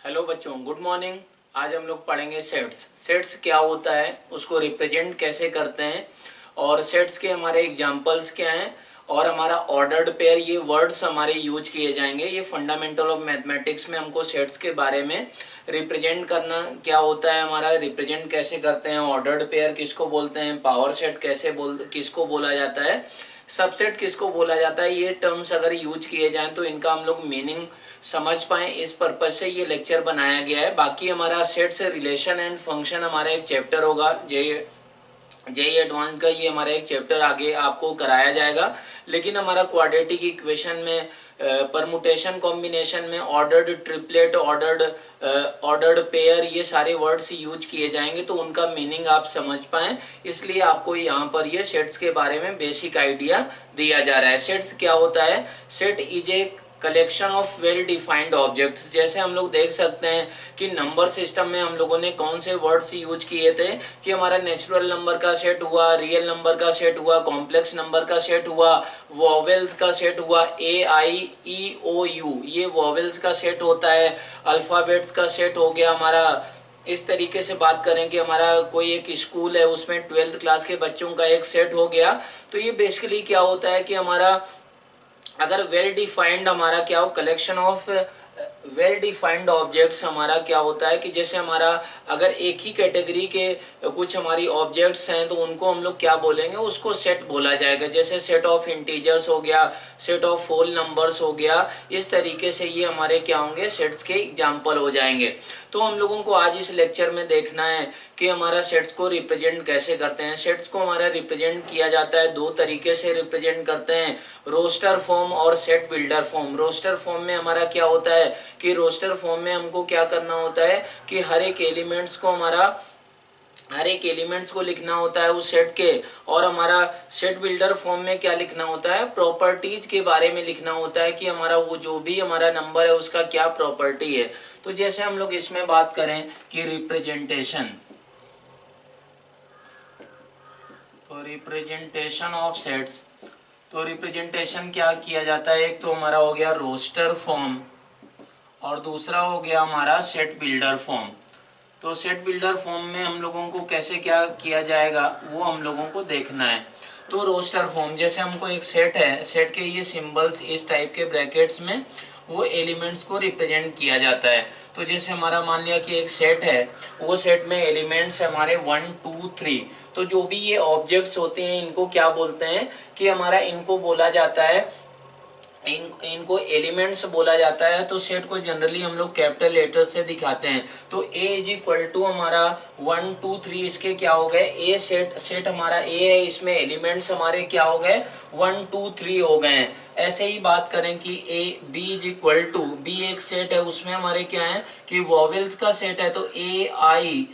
Hello बच्चों, good morning. आज हम लोग पढ़ेंगे सेट्स। सेट्स क्या होता है, उसको रिप्रेजेंट कैसे करते हैं और सेट्स के हमारे एग्जांपल्स क्या हैं और हमारा ऑर्डर्ड पेयर, ये वर्ड्स हमारे यूज किए जाएंगे। ये फंडामेंटल ऑफ मैथमेटिक्स में हमको सेट्स के बारे में रिप्रेजेंट करना क्या होता है, हमारा रिप्रेजेंट कैसे करते हैं, ऑर्डर्ड पेयर किसको बोलते हैं, पावर सेट किसको बोला जाता है, सबसेट किसको बोला जाता है। ये टर्म्स अगर यूज किए जाएं तो इनका हम लोग मीनिंग समझ पाएँ, इस पर्पज से ये लेक्चर बनाया गया है। बाकी हमारा सेट से रिलेशन एंड फंक्शन हमारा एक चैप्टर होगा, जेई एडवांस का, ये हमारा एक चैप्टर आगे आपको कराया जाएगा। लेकिन हमारा क्वाड्रेटिक इक्वेशन में, परमुटेशन कॉम्बिनेशन में, ऑर्डर्ड ट्रिपलेट, ऑर्डर्ड पेयर, ये सारे वर्ड्स यूज किए जाएंगे तो उनका मीनिंग आप समझ पाएँ, इसलिए आपको यहाँ पर ये सेट्स के बारे में बेसिक आइडिया दिया जा रहा है। सेट्स क्या होता है? Set is a collection of well defined objects. जैसे हम लोग देख सकते हैं कि नंबर सिस्टम में हम लोगों ने कौन से वर्ड्स यूज किए थे कि हमारा नेचुरल नंबर का सेट हुआ, रियल नंबर का सेट हुआ, कॉम्प्लेक्स नंबर का सेट हुआ, वॉवेल्स का सेट हुआ, AIEOU, ये वॉवेल्स का सेट होता है, अल्फ़ाबेट्स का सेट हो गया हमारा। इस तरीके से बात करें कि हमारा कोई एक स्कूल है, उसमें 12th क्लास के बच्चों का एक सेट हो गया। तो ये बेसिकली क्या होता है कि हमारा अगर वेल डिफाइंड हमारा क्या हो, collection of well defined objects, हमारा क्या होता है कि जैसे हमारा अगर एक ही कैटेगरी के कुछ हमारी ऑब्जेक्ट्स हैं तो उनको हम लोग क्या बोलेंगे, उसको सेट बोला जाएगा। जैसे सेट ऑफ इंटीजर्स हो गया, सेट ऑफ होल नंबर्स हो गया, इस तरीके से ये हमारे क्या होंगे, सेट्स के एग्जाम्पल हो जाएंगे। तो हम लोगों को आज इस लेक्चर में देखना है कि हमारा सेट्स को रिप्रेजेंट कैसे करते हैं। सेट्स को हमारा रिप्रेजेंट किया जाता है दो तरीके से रिप्रेजेंट करते हैं, रोस्टर फॉर्म और set builder form. Roster form में हमारा क्या होता है कि रोस्टर फॉर्म में हमको क्या करना होता है कि हर एक एलिमेंट्स को लिखना होता है उस सेट के। और हमारा सेट बिल्डर फॉर्म में क्या लिखना होता है, प्रॉपर्टीज के बारे में लिखना होता है कि हमारा वो जो भी हमारा नंबर है उसका क्या प्रॉपर्टी है। तो जैसे हम लोग इसमें बात करें कि रिप्रेजेंटेशन, तो रिप्रेजेंटेशन ऑफ सेट्स, तो रिप्रेजेंटेशन क्या किया जाता है, एक तो हमारा हो गया रोस्टर फॉर्म और दूसरा हो गया हमारा सेट बिल्डर फॉर्म। तो सेट बिल्डर फॉर्म में हम लोगों को कैसे क्या किया जाएगा वो हम लोगों को देखना है। तो रोस्टर फॉर्म, जैसे हमको एक सेट है, सेट के ये सिंबल्स इस टाइप के ब्रैकेट्स में वो एलिमेंट्स को रिप्रेजेंट किया जाता है। तो जैसे हमारा मान लिया कि एक सेट है, वो सेट में एलिमेंट्स हमारे 1 2 3, तो जो भी ये ऑब्जेक्ट्स होते हैं इनको क्या बोलते हैं कि हमारा इनको बोला जाता है, इनको एलिमेंट्स बोला जाता है। तो सेट को जनरली हम लोग कैपिटल लेटर से दिखाते हैं। तो A इज इक्वल टू हमारा 1 2 3, इसके क्या हो गए, ए सेट हमारा A है, इसमें एलिमेंट्स हमारे क्या हो गए, 1 2 3 हो गए हैं। ऐसे ही बात करें कि B is equal to, B एक सेट है, उसमें हमारे क्या है कि वॉवेल्स का सेट है, तो AIEOU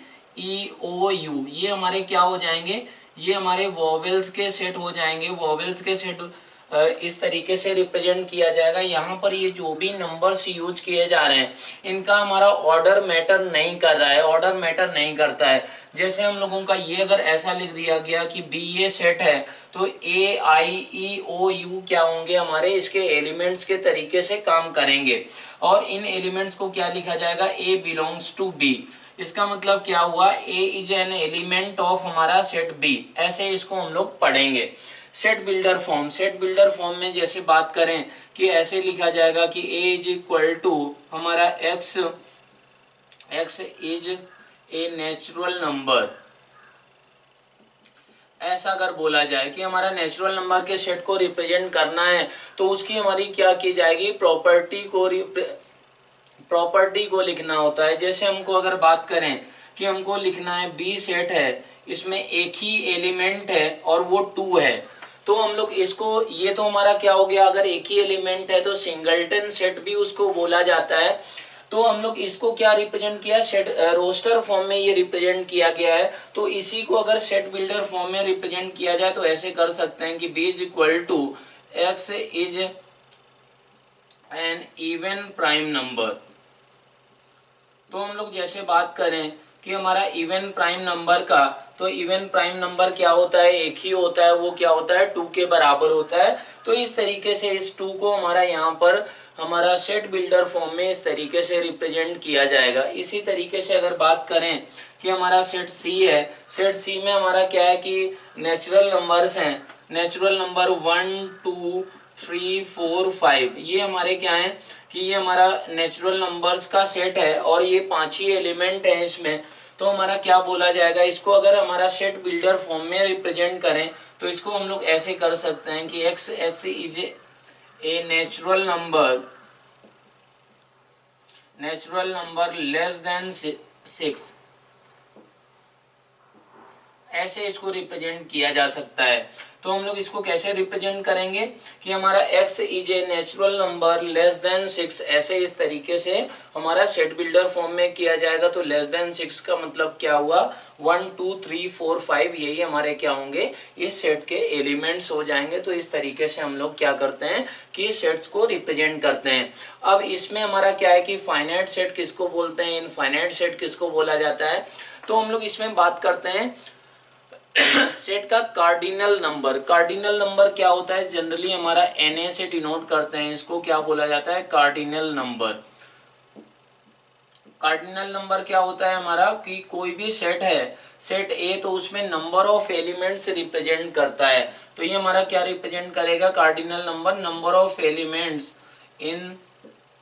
ये हमारे क्या हो जाएंगे, ये हमारे वॉवेल्स के सेट हो जाएंगे। वॉवेल्स के सेट इस तरीके से रिप्रेजेंट किया जाएगा। यहाँ पर ये जो भी नंबर्स यूज किए जा रहे हैं इनका हमारा ऑर्डर मैटर नहीं कर रहा है, ऑर्डर मैटर नहीं करता है। जैसे हम लोगों का ये अगर ऐसा लिख दिया गया कि बी ये सेट है, तो AIEOU क्या होंगे, हमारे इसके एलिमेंट्स के तरीके से काम करेंगे। और इन एलिमेंट्स को क्या लिखा जाएगा, A बिलोंग्स टू B। इसका मतलब क्या हुआ, A is an element of हमारा सेट B, ऐसे इसको हम लोग पढ़ेंगे। Set builder form, set builder form में जैसे बात करें कि ऐसे लिखा जाएगा कि A इज इक्वल टू हमारा x is a natural number. ऐसा अगर बोला जाए कि हमारा नेचुरल नंबर के सेट को रिप्रेजेंट करना है तो उसकी हमारी क्या की जाएगी, प्रॉपर्टी को लिखना होता है। जैसे हमको अगर बात करें कि हमको लिखना है B सेट है, इसमें एक ही एलिमेंट है और वो 2 है, तो हम लोग इसको, ये तो हमारा क्या हो गया, अगर एक ही एलिमेंट है तो सिंगलटन सेट भी उसको बोला जाता है। तो हम लोग इसको क्या रिप्रेजेंट किया, सेट रोस्टर फॉर्म में ये रिप्रेजेंट किया गया है। तो इसी को अगर सेट बिल्डर फॉर्म में रिप्रेजेंट किया जाए तो ऐसे कर सकते हैं कि B is equal to x is an even prime number. तो हम लोग जैसे बात करें कि हमारा इवन प्राइम नंबर का, तो इवन प्राइम नंबर क्या होता है, एक ही होता है, वो क्या होता है 2 के बराबर होता है। तो इस तरीके से इस 2 को हमारा यहाँ पर हमारा सेट बिल्डर फॉर्म में इस तरीके से रिप्रेजेंट किया जाएगा। इसी तरीके से अगर बात करें कि हमारा सेट सी है, सेट सी में हमारा क्या है कि नेचुरल नंबर्स हैं, नेचुरल नंबर 1 2 3 4 5, ये हमारे क्या है कि ये हमारा नेचुरल नंबर्स का सेट है और ये 5 ही एलिमेंट हैं इसमें। तो हमारा क्या बोला जाएगा, इसको अगर हमारा सेट बिल्डर फॉर्म में रिप्रेजेंट करें तो इसको हम लोग ऐसे कर सकते हैं कि x is a natural number less than 6, ऐसे इसको रिप्रेजेंट किया जा सकता है। तो हम लोग इसको कैसे रिप्रेजेंट करेंगे कि हमारा x is a natural number less than 6, ऐसे इस तरीके से हमारा सेट बिल्डर फॉर्म में किया जाएगा। तो लेस देन 6 का मतलब क्या हुआ, 1 2 3 4 5 यही हमारे क्या होंगे, इस सेट के एलिमेंट्स हो जाएंगे। तो इस तरीके से हम लोग क्या करते हैं कि सेट्स को रिप्रेजेंट करते हैं। अब इसमें हमारा क्या है कि फाइनाइट सेट किसको बोलते हैं, इनफाइनाइट सेट किसको बोला जाता है। तो हम लोग इसमें बात करते हैं सेट का कार्डिनल नंबर। कार्डिनल नंबर क्या होता है, जनरली हमारा Na से डिनोट करते हैं, इसको क्या बोला जाता है, कार्डिनल नंबर। कार्डिनल नंबर क्या होता है हमारा कि कोई भी सेट है, सेट ए, तो उसमें नंबर ऑफ एलिमेंट्स रिप्रेजेंट करता है। तो ये हमारा क्या रिप्रेजेंट करेगा, cardinal number, number of elements in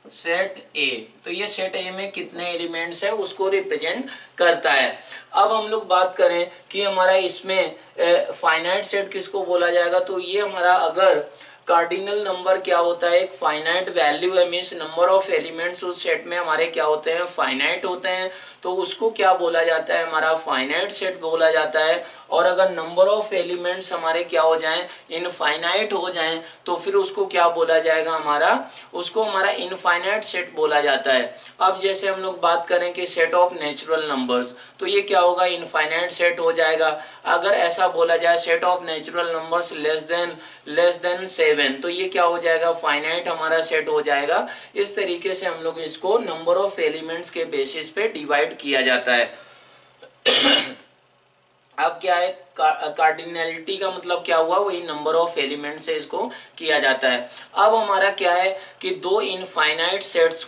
set ए। तो ये सेट ए में कितने एलिमेंट्स है उसको रिप्रेजेंट करता है। अब हम लोग बात करें कि हमारा इसमें फाइनाइट सेट किसको बोला जाएगा। तो ये हमारा अगर कार्डिनल नंबर क्या होता है, एक फाइनाइट वैल्यू है, मीन्स नंबर ऑफ एलिमेंट्स उस सेट में हमारे क्या होते हैं, फाइनाइट होते हैं। तो उसको क्या बोला जाता है, हमारा फाइनाइट सेट बोला जाता है। और अगर नंबर ऑफ एलिमेंट्स हमारे क्या हो जाएं, इनफाइनाइट हो जाएं, तो फिर उसको क्या बोला जाएगा, हमारा उसको हमारा इनफाइनाइट सेट बोला जाता है। अब जैसे हम लोग बात करें कि सेट ऑफ नेचुरल नंबर्स, तो ये क्या होगा, इनफाइनाइट सेट हो जाएगा। अगर ऐसा बोला जाए set of natural numbers less than 7, तो ये क्या हो जाएगा, फाइनाइट हमारा सेट हो जाएगा। इस तरीके से हम लोग इसको नंबर ऑफ एलिमेंट्स के बेसिस पे डिवाइड किया जाता है। अब क्या है, कार्डिनलिटी का मतलब क्या हुआ, वही नंबर ऑफ एलिमेंट से इसको किया जाता है। अब हमारा क्या है कि दो इनफाइनाइट सेट्स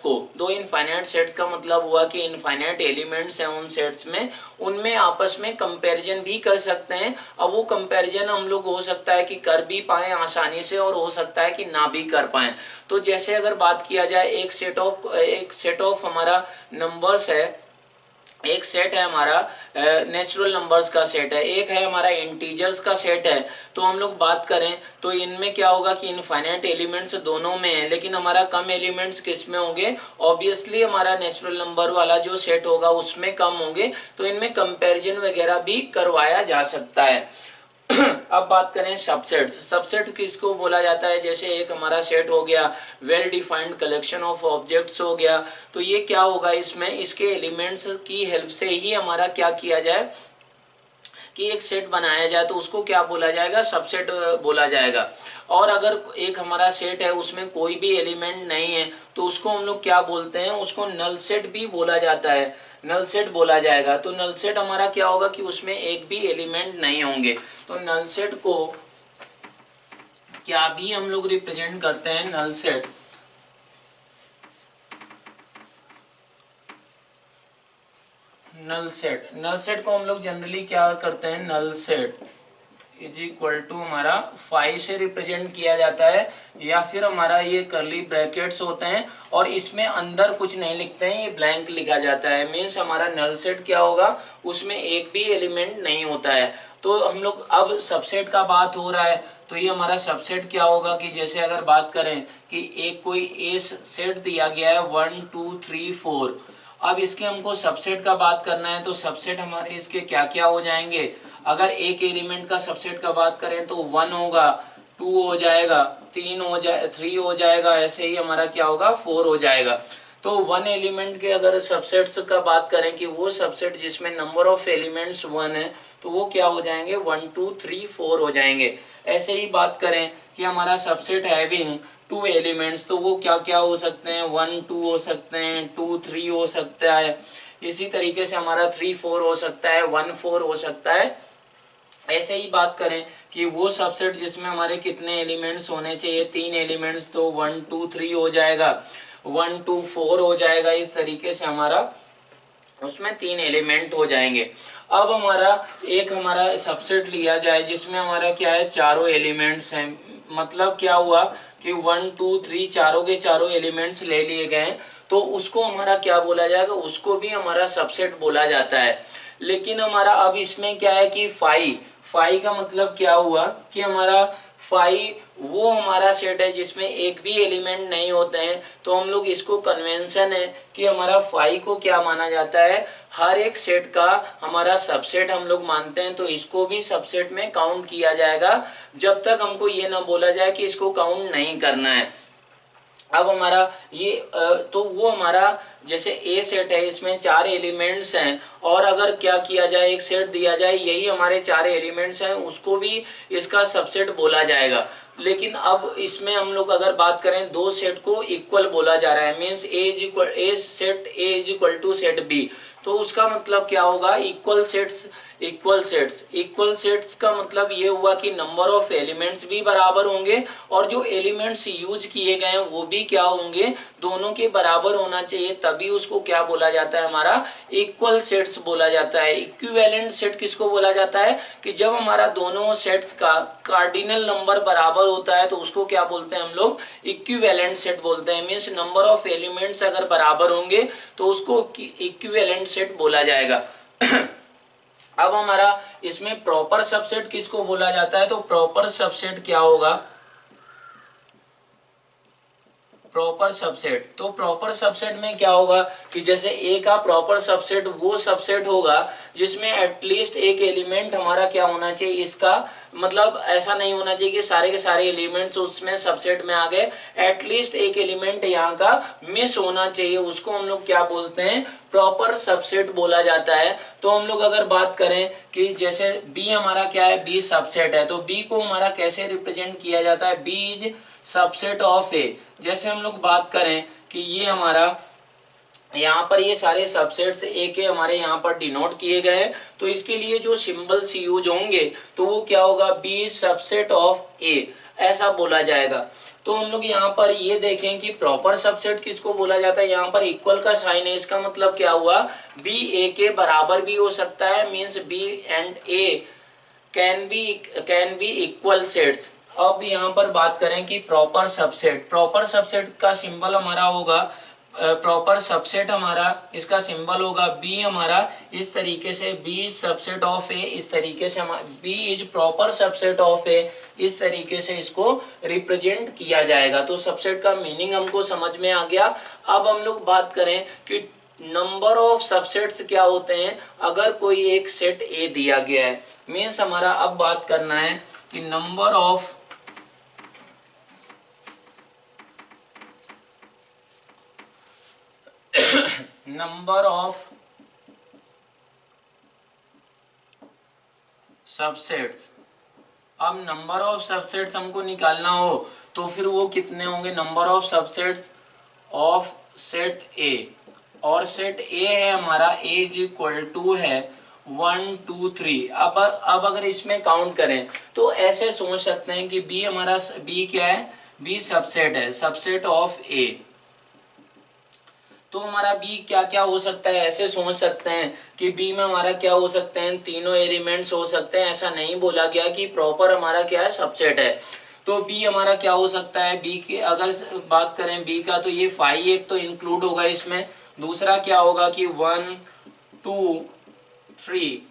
का मतलब हुआ कि इनफाइनाइट एलिमेंट्स हैं उन सेट्स में, उनमें आपस में कंपैरिजन भी कर सकते हैं। अब वो कंपैरिजन हम लोग हो सकता है कि कर भी पाए आसानी से, और हो सकता है कि ना भी कर पाए। तो जैसे अगर बात किया जाए, एक सेट ऑफ हमारा नंबर्स है, एक सेट है हमारा नेचुरल नंबर्स का सेट है, एक है हमारा इंटीजर्स का सेट है। तो हम लोग बात करें तो इनमें क्या होगा कि इनफाइनाइट एलिमेंट्स दोनों में है, लेकिन हमारा कम एलिमेंट्स किस में होंगे, ऑब्वियसली हमारा नेचुरल नंबर वाला जो सेट होगा उसमें कम होंगे। तो इनमें कंपैरिजन वगैरह भी करवाया जा सकता है। अब बात करें सबसेट्स किसको बोला जाता है, जैसे एक हमारा सेट हो गया well defined collection of objects हो गया। तो ये क्या होगा, इसमें इसके एलिमेंट्स की हेल्प से ही हमारा क्या किया जाए कि एक सेट बनाया जाए, तो उसको क्या बोला जाएगा, सबसेट बोला जाएगा। और अगर एक हमारा सेट है उसमें कोई भी एलिमेंट नहीं है, तो उसको हम लोग क्या बोलते हैं, उसको नल सेट भी बोला जाता है, नल सेट बोला जाएगा। तो नल सेट हमारा क्या होगा कि उसमें एक भी एलिमेंट नहीं होंगे। तो नल सेट को क्या भी हम लोग रिप्रेजेंट करते हैं, नल सेट को हम लोग जनरली क्या करते हैं, null set is equal to हमारा 5 से रिप्रेजेंट किया जाता है, या फिर हमारा ये करली ब्रैकेट्स होते हैं और इसमें अंदर कुछ नहीं लिखते हैं, ये ब्लैंक लिखा जाता है। मीन्स हमारा नल सेट क्या होगा, उसमें एक भी एलिमेंट नहीं होता है। तो हम लोग अब सबसेट का बात हो रहा है, तो ये हमारा सबसेट क्या होगा कि जैसे अगर बात करें कि एक कोई ए सेट दिया गया है 1 2 3 4, अब इसके हमको सबसेट का बात करना है। तो सबसेट हमारे इसके क्या क्या हो जाएंगे, अगर एक एलिमेंट का सबसेट का बात करें तो 1 होगा, 2 हो जाएगा, 3 हो जाएगा, ऐसे ही हमारा क्या होगा 4 हो जाएगा। तो 1 एलिमेंट के अगर सबसेट्स का बात करें कि वो सबसेट जिसमें नंबर ऑफ एलिमेंट्स 1 है, तो वो क्या हो जाएंगे 1 2 3 4 हो जाएंगे। ऐसे ही बात करें कि हमारा सबसेट हैविंग 2 एलिमेंट्स, तो वो क्या क्या हो सकते हैं, 1 2 हो सकते हैं, 2 3 हो सकता है, इसी तरीके से हमारा 3 4 हो सकता है, 1 4 हो सकता है। ऐसे ही बात करें कि वो सबसेट जिसमें हमारे कितने एलिमेंट्स होने चाहिए, 3 एलिमेंट्स, तो 1 2 3 हो जाएगा, 1 2 4 हो जाएगा। इस तरीके से हमारा उसमें 3 एलिमेंट हो जाएंगे। अब हमारा सबसेट लिया जाए जिसमें हमारा क्या है, चारों एलिमेंट्स हैं। मतलब क्या हुआ कि 1 2 3 चारों के चारों एलिमेंट्स ले लिए गए, तो उसको हमारा क्या बोला जाएगा, उसको भी हमारा सबसेट बोला जाता है। लेकिन हमारा अब इसमें क्या है कि फाई का मतलब क्या हुआ कि हमारा फाई वो हमारा सेट है जिसमें एक भी एलिमेंट नहीं होते हैं। तो हम लोग इसको कन्वेंशन है कि हमारा फाई को क्या माना जाता है, हर एक सेट का हमारा सबसेट हम लोग मानते हैं। तो इसको भी सबसेट में काउंट किया जाएगा जब तक हमको ये ना बोला जाए कि इसको काउंट नहीं करना है। अब हमारा ये तो वो हमारा जैसे ए सेट है, इसमें 4 एलिमेंट्स हैं, और अगर क्या किया जाए, एक सेट दिया जाए, यही हमारे 4 एलिमेंट्स हैं, उसको भी इसका सबसेट बोला जाएगा। लेकिन अब इसमें हम लोग अगर बात करें, दो सेट को इक्वल बोला जा रहा है, means A is equal to set B. तो उसका मतलब क्या होगा, इक्वल सेट्स का मतलब ये हुआ कि नंबर ऑफ एलिमेंट्स भी बराबर होंगे, और जो एलिमेंट्स यूज किए गए हैं वो भी क्या होंगे, दोनों के बराबर होना चाहिए, तभी उसको क्या बोला जाता है, हमारा इक्वल सेट्स बोला जाता है। इक्विवेलेंट सेट किसको बोला जाता है, कि जब हमारा दोनों सेट्स का कार्डिनल नंबर बराबर होता है तो उसको क्या बोलते हैं हम लोग, इक्विवेलेंट सेट बोलते हैं। मीन्स नंबर ऑफ एलिमेंट्स अगर बराबर होंगे तो उसको इक्विवेलेंट सेट बोला जाएगा। अब हमारा इसमें प्रॉपर सबसेट किसको बोला जाता है, तो प्रॉपर सबसेट क्या होगा, प्रॉपर सबसेट। तो प्रॉपर सबसेट में क्या होगा कि जैसे ए का प्रॉपर सबसेट वो सबसेट होगा जिसमें एटलीस्ट एक एलिमेंट हमारा क्या होना चाहिए, इसका मतलब ऐसा नहीं होना चाहिए कि सारे के सारे एलिमेंट्स उसमें सबसेट में आ गए, एटलीस्ट एक एलिमेंट यहाँ का मिस होना चाहिए, उसको हम लोग क्या बोलते हैं, प्रॉपर सबसेट बोला जाता है। तो हम लोग अगर बात करें कि जैसे बी हमारा क्या है, बी सबसेट है, तो बी को हमारा कैसे रिप्रेजेंट किया जाता है, बी इज सबसेट ऑफ ए। जैसे हम लोग बात करें कि ये हमारा यहाँ पर ये सारे सबसेट्स ए के हमारे यहाँ पर डिनोट किए गए हैं, तो इसके लिए जो सिंबल्स यूज होंगे तो वो क्या होगा, बी सबसेट ऑफ ए, ऐसा बोला जाएगा। तो हम लोग यहाँ पर ये देखें कि प्रॉपर सबसेट किसको बोला जाता है, यहाँ पर इक्वल का साइन है, इसका मतलब क्या हुआ, बी ए के बराबर भी हो सकता है, means B and A can be equal sets. अब यहाँ पर बात करें कि प्रॉपर सबसेट का सिंबल हमारा होगा, प्रॉपर सबसेट हमारा इसका सिंबल होगा बी हमारा इस तरीके से, बी सबसेट ऑफ ए, इस तरीके से B is proper subset of A, इस तरीके से इसको रिप्रेजेंट किया जाएगा। तो सबसेट का मीनिंग हमको समझ में आ गया। अब हम लोग बात करें कि नंबर ऑफ सबसेट्स क्या होते हैं अगर कोई एक सेट ए दिया गया है, मीन्स हमारा अब बात करना है कि नंबर ऑफ सबसेट्स। अब नंबर ऑफ सबसेट्स हमको निकालना हो तो फिर वो कितने होंगे, number of subsets of set ए, और सेट ए है हमारा ए इज इक्वल टू है 1 2 3। अब अगर इसमें काउंट करें तो ऐसे सोच सकते हैं कि बी हमारा, बी क्या है, बी सबसेट है, सबसेट ऑफ ए। तो हमारा बी क्या क्या हो सकता है, ऐसे सोच सकते हैं कि बी में हमारा क्या हो सकते हैं, तीनों एलिमेंट्स हो सकते हैं। ऐसा नहीं बोला गया कि प्रॉपर हमारा क्या है, सबसेट है। तो बी हमारा क्या हो सकता है, बी की अगर बात करें बी का, तो ये 5 एक तो इंक्लूड होगा इसमें, दूसरा क्या होगा कि 1 2 3,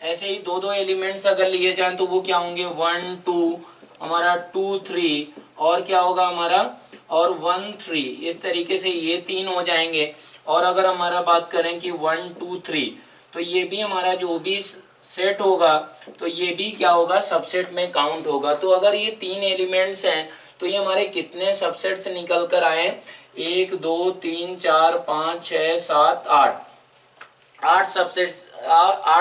ऐसे ही दो दो एलिमेंट्स अगर लिए जाएं तो वो क्या होंगे, 1 2 हमारा 2 3, और क्या होगा हमारा, और 1 3, इस तरीके से ये 3 हो जाएंगे। और अगर हमारा बात करें कि 1 2 3, तो ये भी हमारा जो भी सेट होगा तो ये भी क्या होगा, सबसेट में काउंट होगा। तो अगर ये 3 एलिमेंट्स हैं तो ये हमारे कितने सबसेट्स निकल कर आए, 1 2 3 4 5 6 7 8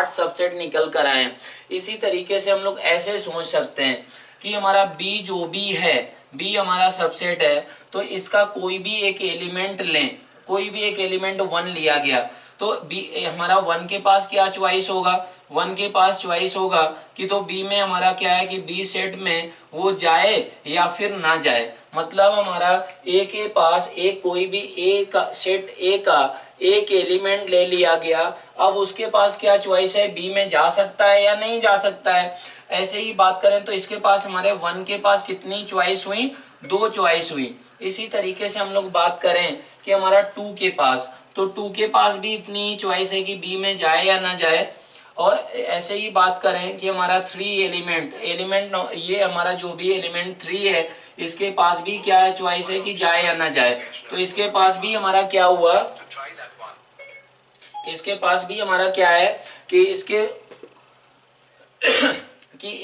सबसेट निकल कर आए। इसी तरीके से हम लोग ऐसे सोच सकते हैं कि हमारा बी जो भी है, बी हमारा सबसेट है, तो इसका कोई भी एक एलिमेंट लें, कोई भी एक एलिमेंट 1 लिया गया, तो बी हमारा 1 के पास क्या चॉइस होगा, 1 के पास चॉइस होगा कि तो बी में हमारा क्या है कि बी सेट में वो जाए या फिर ना जाए। मतलब हमारा ए के पास एक कोई भी ए का सेट ए का एक एलिमेंट ले लिया गया, अब उसके पास क्या चॉइस है, बी में जा सकता है या नहीं जा सकता है। ऐसे ही बात करें तो इसके पास हमारे 1 के पास कितनी चॉइस हुई, 2 चॉइस हुई। इसी तरीके से हम लोग बात करें कि हमारा 2 के पास, तो 2 के पास भी इतनी ही चॉइस है कि बी में जाए या ना जाए। और ऐसे ही बात करें कि हमारा 3 एलिमेंट ये हमारा जो भी एलिमेंट 3 है, इसके पास भी क्या है चॉइस है कि जाए या ना जाए। तो इसके पास भी हमारा क्या हुआ, इसके पास भी हमारा क्या है कि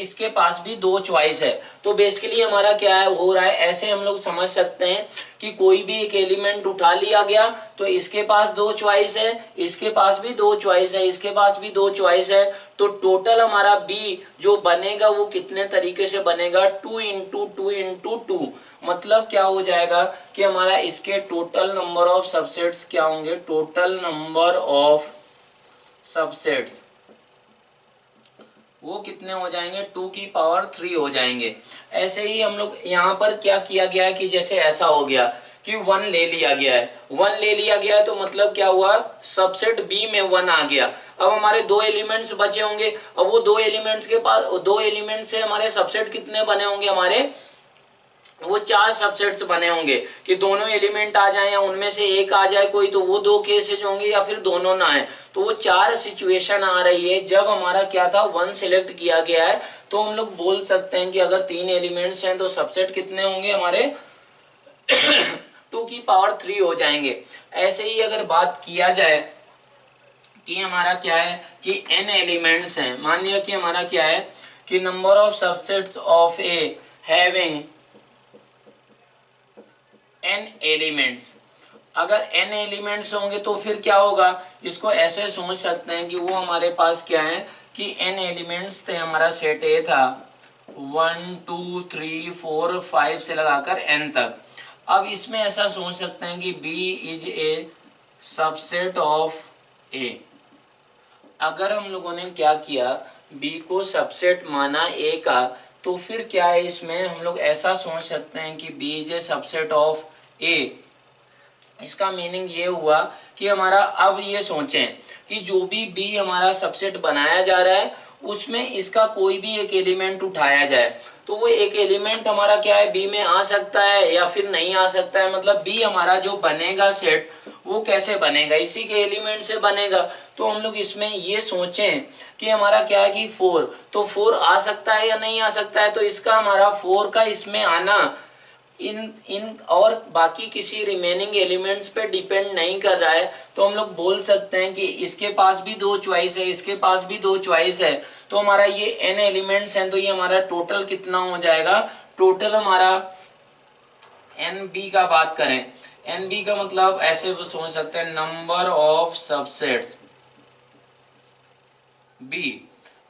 इसके पास भी 2 चॉइस है। तो बेसिकली हमारा क्या है हो रहा है, ऐसे हम लोग समझ सकते हैं कि कोई भी एक एलिमेंट उठा लिया गया तो इसके पास 2 चॉइस है, इसके पास भी 2 चॉइस है, इसके पास भी 2 चॉइस है। तो टोटल हमारा बी जो बनेगा वो कितने तरीके से बनेगा, 2 इंटू 2 इंटू 2। मतलब क्या हो जाएगा कि हमारा इसके टोटल नंबर ऑफ सबसेट्स क्या होंगे, टोटल नंबर ऑफ सबसेट्स वो कितने हो जाएंगे, 2 की पावर 3 हो जाएंगे। ऐसे ही हम लोग यहाँ पर क्या किया गया है कि जैसे ऐसा हो गया कि 1 ले लिया गया है, 1 ले लिया गया है तो मतलब क्या हुआ, सबसेट बी में 1 आ गया। अब हमारे 2 एलिमेंट्स बचे होंगे, अब वो 2 एलिमेंट्स के पास 2 एलिमेंट से हमारे सबसेट कितने बने होंगे, हमारे वो 4 सबसेट्स बने होंगे कि दोनों एलिमेंट आ जाए या उनमें से एक आ जाए कोई, तो वो 2 केसेज होंगे या फिर दोनों ना आए। तो वो 4 सिचुएशन आ रही है जब हमारा क्या था 1 सिलेक्ट किया गया है। तो हम लोग बोल सकते हैं कि अगर 3 एलिमेंट्स हैं तो सबसेट कितने होंगे हमारे 2 की पावर 3 हो जाएंगे। ऐसे ही अगर बात किया जाए कि हमारा क्या है कि n एलिमेंट्स हैं, मान लिया कि हमारा क्या है कि number of subsets of A having n elements, अगर n एलिमेंट्स होंगे तो फिर क्या होगा, इसको ऐसे सोच सकते हैं कि वो हमारे पास क्या है कि n एलिमेंट्स थे, हमारा सेट ए था 1 2 3 4 5 से लगाकर n तक। अब इसमें ऐसा सोच सकते हैं कि b is a subset of a। अगर हम लोगों ने क्या किया, b को सबसेट माना a का, तो फिर क्या है इसमें हम लोग ऐसा सोच सकते हैं कि b is a subset of a। इसका मीनिंग ये हुआ कि हमारा अब ये सोचें कि जो भी b हमारा सबसेट बनाया जा रहा है उसमें इसका कोई भी एक एलिमेंट उठाया जाए, तो वो एक एलिमेंट हमारा क्या है b में आ सकता है या फिर नहीं आ सकता है। मतलब b हमारा जो बनेगा सेट वो कैसे बनेगा, इसी के एलिमेंट से बनेगा। तो हम लोग इसमें ये सोचें कि हमारा क्या है कि 4, तो 4 आ सकता है या नहीं आ सकता है, तो इसका हमारा 4 का इसमें आना इन और बाकी किसी रिमेनिंग एलिमेंट्स पे डिपेंड नहीं कर रहा है। तो हम लोग बोल सकते हैं कि इसके पास भी 2 चॉइस है, इसके पास भी 2 चॉइस है। तो हमारा ये n एलिमेंट्स हैं, तो ये हमारा टोटल कितना हो जाएगा, टोटल हमारा nb का बात करें, nb का मतलब ऐसे सोच सकते हैं नंबर ऑफ सबसेट्स b,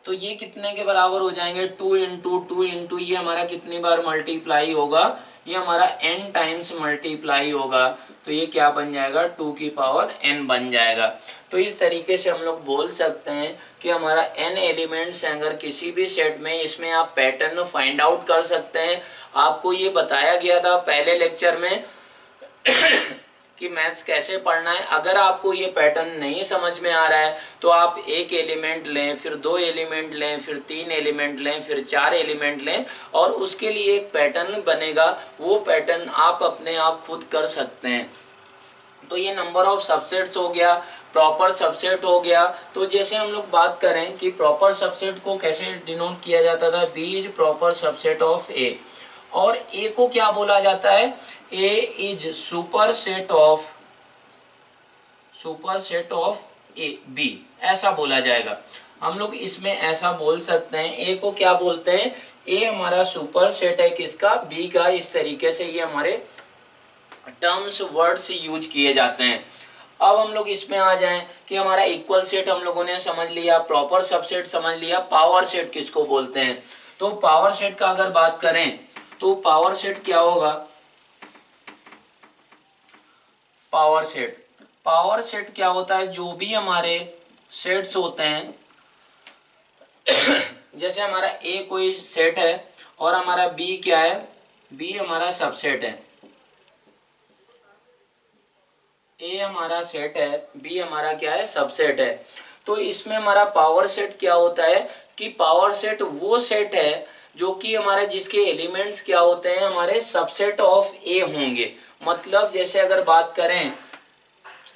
तो ये कितने के बराबर हो जाएंगे, 2 इंटू 2 इंटू ये हमारा कितनी बार मल्टीप्लाई होगा, ये हमारा n टाइम्स मल्टीप्लाई होगा। तो ये क्या बन जाएगा, 2 की पावर n बन जाएगा। तो इस तरीके से हम लोग बोल सकते हैं कि हमारा n एलिमेंट्स हैं अगर किसी भी सेट में, इसमें आप पैटर्न फाइंड आउट कर सकते हैं। आपको ये बताया गया था पहले लेक्चर में कि मैथ्स कैसे पढ़ना है। अगर आपको ये पैटर्न नहीं समझ में आ रहा है तो आप एक एलिमेंट लें, फिर 2 एलिमेंट लें, फिर 3 एलिमेंट लें, फिर 4 एलिमेंट लें और उसके लिए एक पैटर्न बनेगा, वो पैटर्न आप अपने आप खुद कर सकते हैं। तो ये नंबर ऑफ सबसेट्स हो गया, प्रॉपर सबसेट हो गया। तो जैसे हम लोग बात करें कि प्रॉपर सबसेट को कैसे डिनोट किया जाता था, B is proper subset of A, और ए को क्या बोला जाता है, A is superset of A B, ऐसा बोला जाएगा। हम लोग इसमें ऐसा बोल सकते हैं, ए को क्या बोलते हैं, ए हमारा सुपर सेट है किसका, बी का। इस तरीके से ये हमारे टर्म्स वर्ड्स यूज किए जाते हैं। अब हम लोग इसमें आ जाएं कि हमारा इक्वल सेट हम लोगों ने समझ लिया, प्रॉपर सबसेट समझ लिया, पावर सेट किसको बोलते हैं। तो पावर सेट का अगर बात करें तो पावर सेट क्या होगा, पावर सेट क्या होता है, जो भी हमारे सेट्स होते हैं जैसे हमारा ए कोई सेट है और हमारा बी क्या है, बी हमारा सबसेट है, ए हमारा सेट है, बी हमारा क्या है, सबसेट है। तो इसमें हमारा पावर सेट क्या होता है कि पावर सेट वो सेट है जो कि हमारे जिसके एलिमेंट्स क्या होते हैं, हमारे सबसेट ऑफ ए होंगे। मतलब जैसे अगर बात करें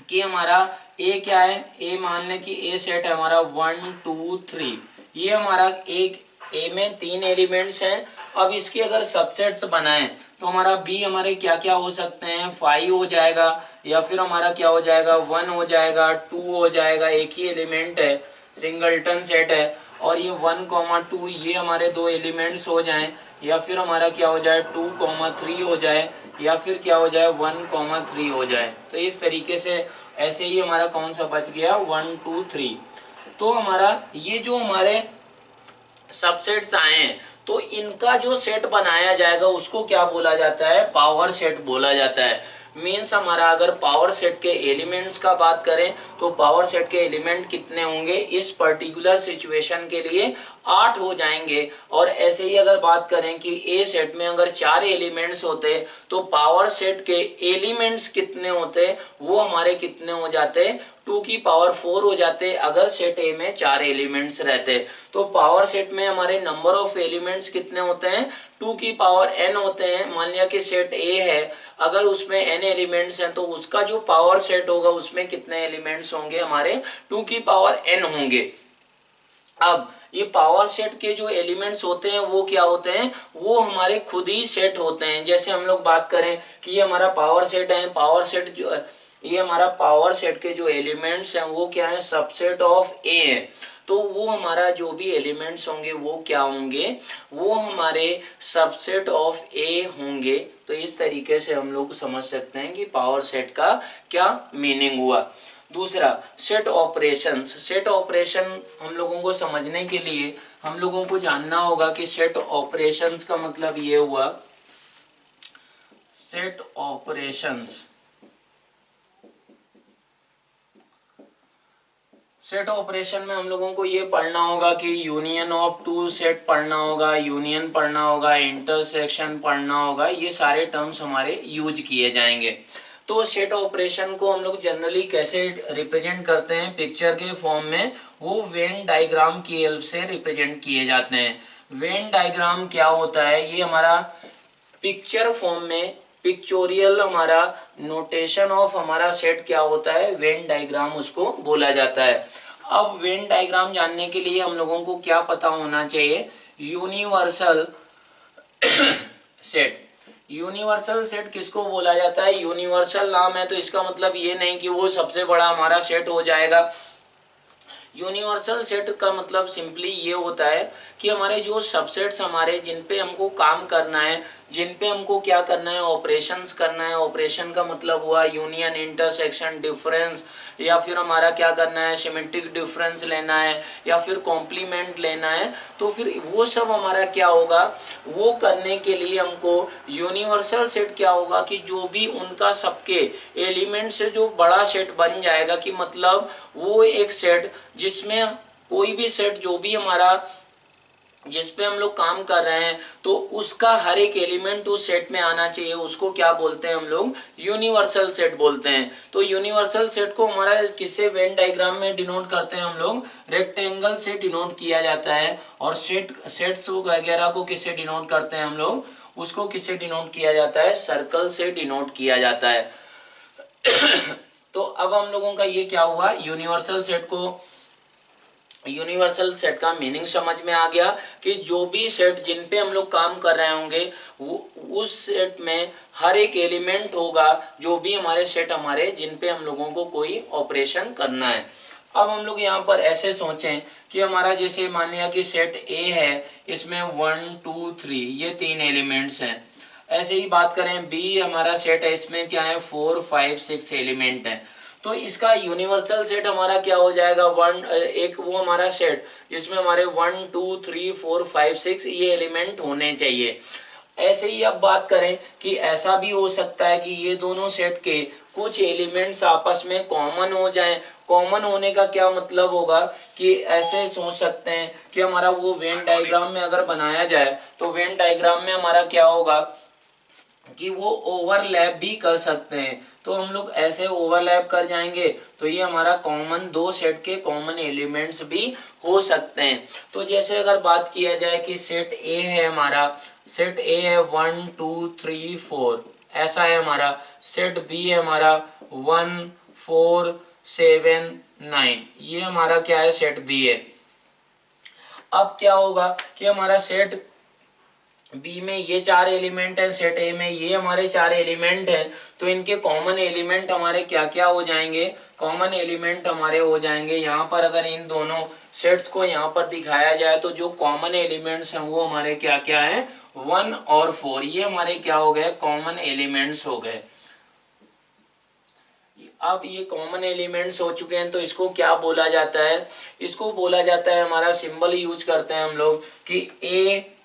कि हमारा ए क्या है, ए मान लें कि ए सेट है हमारा 1 2 3, ये हमारा एक ए में 3 एलिमेंट्स हैं। अब इसके अगर सबसेट्स बनाएं तो हमारा बी हमारे क्या क्या हो सकते हैं, 5 हो जाएगा, या फिर हमारा क्या हो जाएगा, 1 हो जाएगा, 2 हो जाएगा, एक ही एलिमेंट है, सिंगलटन सेट है। और ये 1, 2 ये हमारे 2 एलिमेंट्स हो जाएं, या फिर हमारा क्या हो जाए 2, 3 हो जाए, या फिर क्या हो जाए 1, 3 हो जाए। तो इस तरीके से ऐसे ही हमारा कौन सा बच गया, 1 2 3। तो हमारा ये जो हमारे सबसेट्स आए हैं तो इनका जो सेट बनाया जाएगा उसको क्या बोला जाता है, पावर सेट बोला जाता है। मीन्स हमारा अगर पावर सेट के एलिमेंट्स का बात करें तो पावर सेट के एलिमेंट कितने होंगे, इस पर्टिकुलर सिचुएशन के लिए 8 हो जाएंगे। और ऐसे ही अगर बात करें कि ए सेट में अगर 4 एलिमेंट्स होते तो पावर सेट के एलिमेंट्स कितने होते, वो हमारे कितने हो जाते, 2 की पावर 4 हो जाते अगर सेट ए में 4 एलिमेंट्स रहते। तो पावर सेट में हमारे नंबर ऑफ एलिमेंट्स कितने होते हैं, 2 की पावर n होते हैं। मान लिया कि सेट ए है, अगर उसमें n एलिमेंट्स हैं तो उसका जो पावर सेट होगा उसमें कितने एलिमेंट्स होंगे, हमारे 2 की पावर n होंगे। अब ये पावर सेट के जो एलिमेंट्स होते हैं वो क्या होते हैं, वो हमारे खुद ही सेट होते हैं। जैसे हम लोग बात करें कि ये हमारा पावर सेट है, पावर सेट जो ये हमारा पावर सेट के जो एलिमेंट्स हैं वो क्या है, सबसेट ऑफ ए है। तो वो हमारा जो भी एलिमेंट्स होंगे वो क्या होंगे, वो हमारे सबसेट ऑफ ए होंगे। तो इस तरीके से हम लोग समझ सकते हैं कि पावर सेट का क्या मीनिंग हुआ। दूसरा, सेट ऑपरेशंस। सेट ऑपरेशन हम लोगों को समझने के लिए हम लोगों को जानना होगा कि सेट ऑपरेशंस का मतलब ये हुआ, सेट ऑपरेशंस, सेट ऑपरेशन में हम लोगों को ये पढ़ना होगा कि यूनियन ऑफ टू सेट पढ़ना होगा, यूनियन पढ़ना होगा, इंटरसेक्शन पढ़ना होगा, ये सारे टर्म्स हमारे यूज किए जाएंगे। तो सेट ऑपरेशन को हम लोग जनरली कैसे रिप्रेजेंट करते हैं पिक्चर के फॉर्म में, वो वेन डायग्राम की हेल्प से रिप्रेजेंट किए जाते हैं। वेन डायग्राम क्या होता है, ये हमारा पिक्चर फॉर्म में पिक्चोरियल हमारा नोटेशन ऑफ हमारा सेट क्या होता है, वेन डायग्राम उसको बोला जाता है। अब वेन डायग्राम जानने के लिए हम लोगों को क्या पता होना चाहिए, यूनिवर्सल सेट। यूनिवर्सल सेट किसको बोला जाता है, यूनिवर्सल नाम है तो इसका मतलब ये नहीं कि वो सबसे बड़ा हमारा सेट हो जाएगा। यूनिवर्सल सेट का मतलब सिंपली ये होता है कि हमारे जो सबसेट्स हमारे जिन पे हमको काम करना है, जिन पे हमको क्या करना है, ऑपरेशंस करना है। ऑपरेशन का मतलब हुआ यूनियन, इंटरसेक्शन, डिफरेंस, या फिर हमारा क्या करना है, सिमेट्रिक डिफरेंस लेना है, या फिर कॉम्प्लीमेंट लेना है। तो फिर वो सब हमारा क्या होगा, वो करने के लिए हमको यूनिवर्सल सेट क्या होगा कि जो भी उनका सबके एलिमेंट से जो बड़ा सेट बन जाएगा, कि मतलब वो एक सेट जिसमें कोई भी सेट जो भी हमारा जिस पे हम लोग काम कर रहे हैं तो उसका हर एक एलिमेंट उस सेट में आना चाहिए, उसको क्या बोलते हैं हम लोग, यूनिवर्सल सेट बोलते हैं। तो यूनिवर्सल सेट को हमारा किससे वेन डायग्राम में डिनोट करते हैं हम लोग, रेक्टेंगल से डिनोट किया जाता है। और सेट्स वगैरह को किससे डिनोट करते हैं हम लोग, उसको किससे डिनोट किया जाता है, सर्कल से डिनोट किया जाता है। तो अब हम लोगों का ये क्या हुआ, यूनिवर्सल सेट का मीनिंग समझ में आ गया कि जो भी सेट जिन पे हम लोग काम कर रहे होंगे वो उस सेट में हर एक एलिमेंट होगा, जो भी हमारे सेट हमारे जिन पे हम लोगों को कोई ऑपरेशन करना है। अब हम लोग यहाँ पर ऐसे सोचें कि हमारा जैसे मान लिया कि सेट ए है, इसमें 1 2 3 ये 3 एलिमेंट्स हैं। ऐसे ही बात करें बी हमारा सेट है, इसमें क्या है 4 5 6 एलिमेंट हैं। तो इसका यूनिवर्सल सेट हमारा क्या हो जाएगा, एक वो हमारा सेट जिसमें हमारे 1 2 3 4 5 6 ये एलिमेंट होने चाहिए। ऐसे ही अब बात करें कि ऐसा भी हो सकता है कि ये दोनों सेट के कुछ एलिमेंट्स आपस में कॉमन हो जाएं। कॉमन होने का क्या मतलब होगा कि ऐसे सोच सकते हैं कि हमारा वो वेन डायग्राम में अगर बनाया जाए तो वेन डायग्राम में हमारा क्या होगा कि वो ओवरलैप भी कर सकते हैं। तो हम लोग ऐसे ओवरलैप कर जाएंगे तो ये हमारा कॉमन दो सेट के कॉमन एलिमेंट्स भी हो सकते हैं। तो जैसे अगर बात किया जाए कि सेट ए है हमारा, सेट ए है 1 2 3 4 ऐसा है हमारा। सेट बी है हमारा 1 4 7 9 ये हमारा क्या है, सेट बी है। अब क्या होगा कि हमारा सेट बी में ये चार एलिमेंट है, सेट ए में ये हमारे चार एलिमेंट हैं, तो इनके कॉमन एलिमेंट हमारे क्या क्या हो जाएंगे, कॉमन एलिमेंट हमारे हो जाएंगे यहाँ पर। अगर इन दोनों सेट्स को यहाँ पर दिखाया जाए तो जो कॉमन एलिमेंट्स हैं वो हमारे क्या क्या हैं, 1 और 4 ये हमारे क्या हो गए, कॉमन एलिमेंट्स हो गए। अब ये कॉमन एलिमेंट्स हो चुके हैं तो इसको क्या बोला जाता है, इसको बोला जाता है, हमारा सिंबल यूज करते हैं हम लोग कि A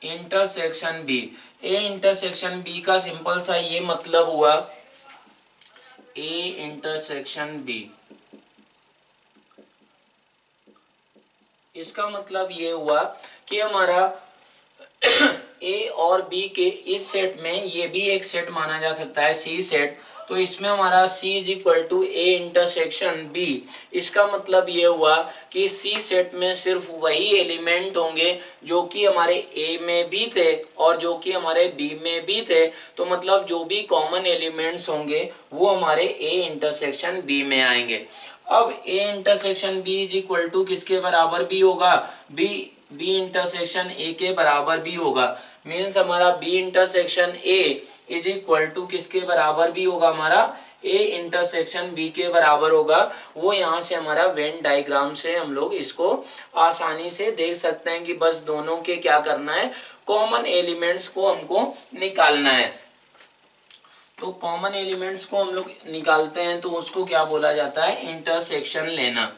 intersection B. A intersection B का सिंपल सा ये मतलब हुआ, ए इंटरसेक्शन बी, इसका मतलब ये हुआ कि हमारा ए और बी के इस सेट में ये भी एक सेट माना जा सकता है, सी सेट। तो इसमें हमारा C is equal to A intersection B. इसका मतलब ये हुआ कि सी सेट में सिर्फ वही एलिमेंट होंगे जो कि हमारे ए में भी थे और जो कि हमारे बी में भी थे। तो मतलब जो भी कॉमन एलिमेंट्स होंगे वो हमारे ए इंटरसेक्शन बी में आएंगे। अब A intersection B is equal to किसके बराबर भी होगा, बी इंटरसेक्शन ए के बराबर भी होगा। मीन्स हमारा B intersection A is equal to किसके बराबर भी होगा, हमारा ए इंटरसेक्शन बी के बराबर होगा। वो यहाँ से हमारा वेन डायग्राम से हम लोग इसको आसानी से देख सकते हैं कि बस दोनों के क्या करना है, कॉमन एलिमेंट्स को हमको निकालना है। तो कॉमन एलिमेंट्स को हम लोग निकालते हैं तो उसको क्या बोला जाता है, इंटरसेक्शन लेना।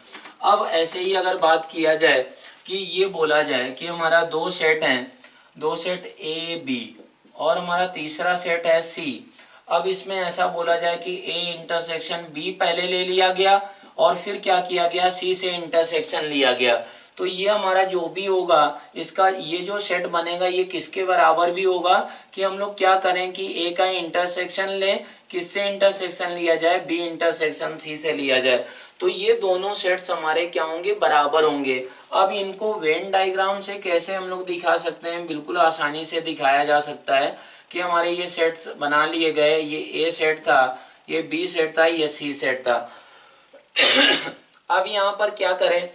अब ऐसे ही अगर बात किया जाए कि ये बोला जाए कि हमारा दो सेट हैं, दो सेट ए बी और हमारा तीसरा सेट है सी। अब इसमें ऐसा बोला जाए कि ए इंटरसेक्शन बी पहले ले लिया गया और फिर क्या किया गया, सी से इंटरसेक्शन लिया गया। तो ये हमारा जो भी होगा इसका ये जो सेट बनेगा ये किसके बराबर भी होगा कि हम लोग क्या करें कि ए का इंटरसेक्शन लें, किससे इंटरसेक्शन लिया जाए, बी इंटरसेक्शन सी से लिया जाए। तो ये दोनों सेट्स हमारे क्या होंगे, बराबर होंगे। अब इनको वेन डायग्राम से कैसे हम लोग दिखा सकते हैं, बिल्कुल आसानी से दिखाया जा सकता है कि हमारे ये सेट्स बना लिए गए, ये ए सेट था, ये बी सेट था, ये सी सेट था। अब यहाँ पर क्या करें,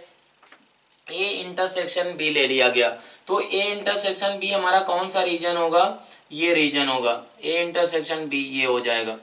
ए इंटरसेक्शन बी ले लिया गया तो ए इंटरसेक्शन बी हमारा कौन सा रीजन होगा, ये रीजन होगा, ए इंटरसेक्शन बी ये हो जाएगा।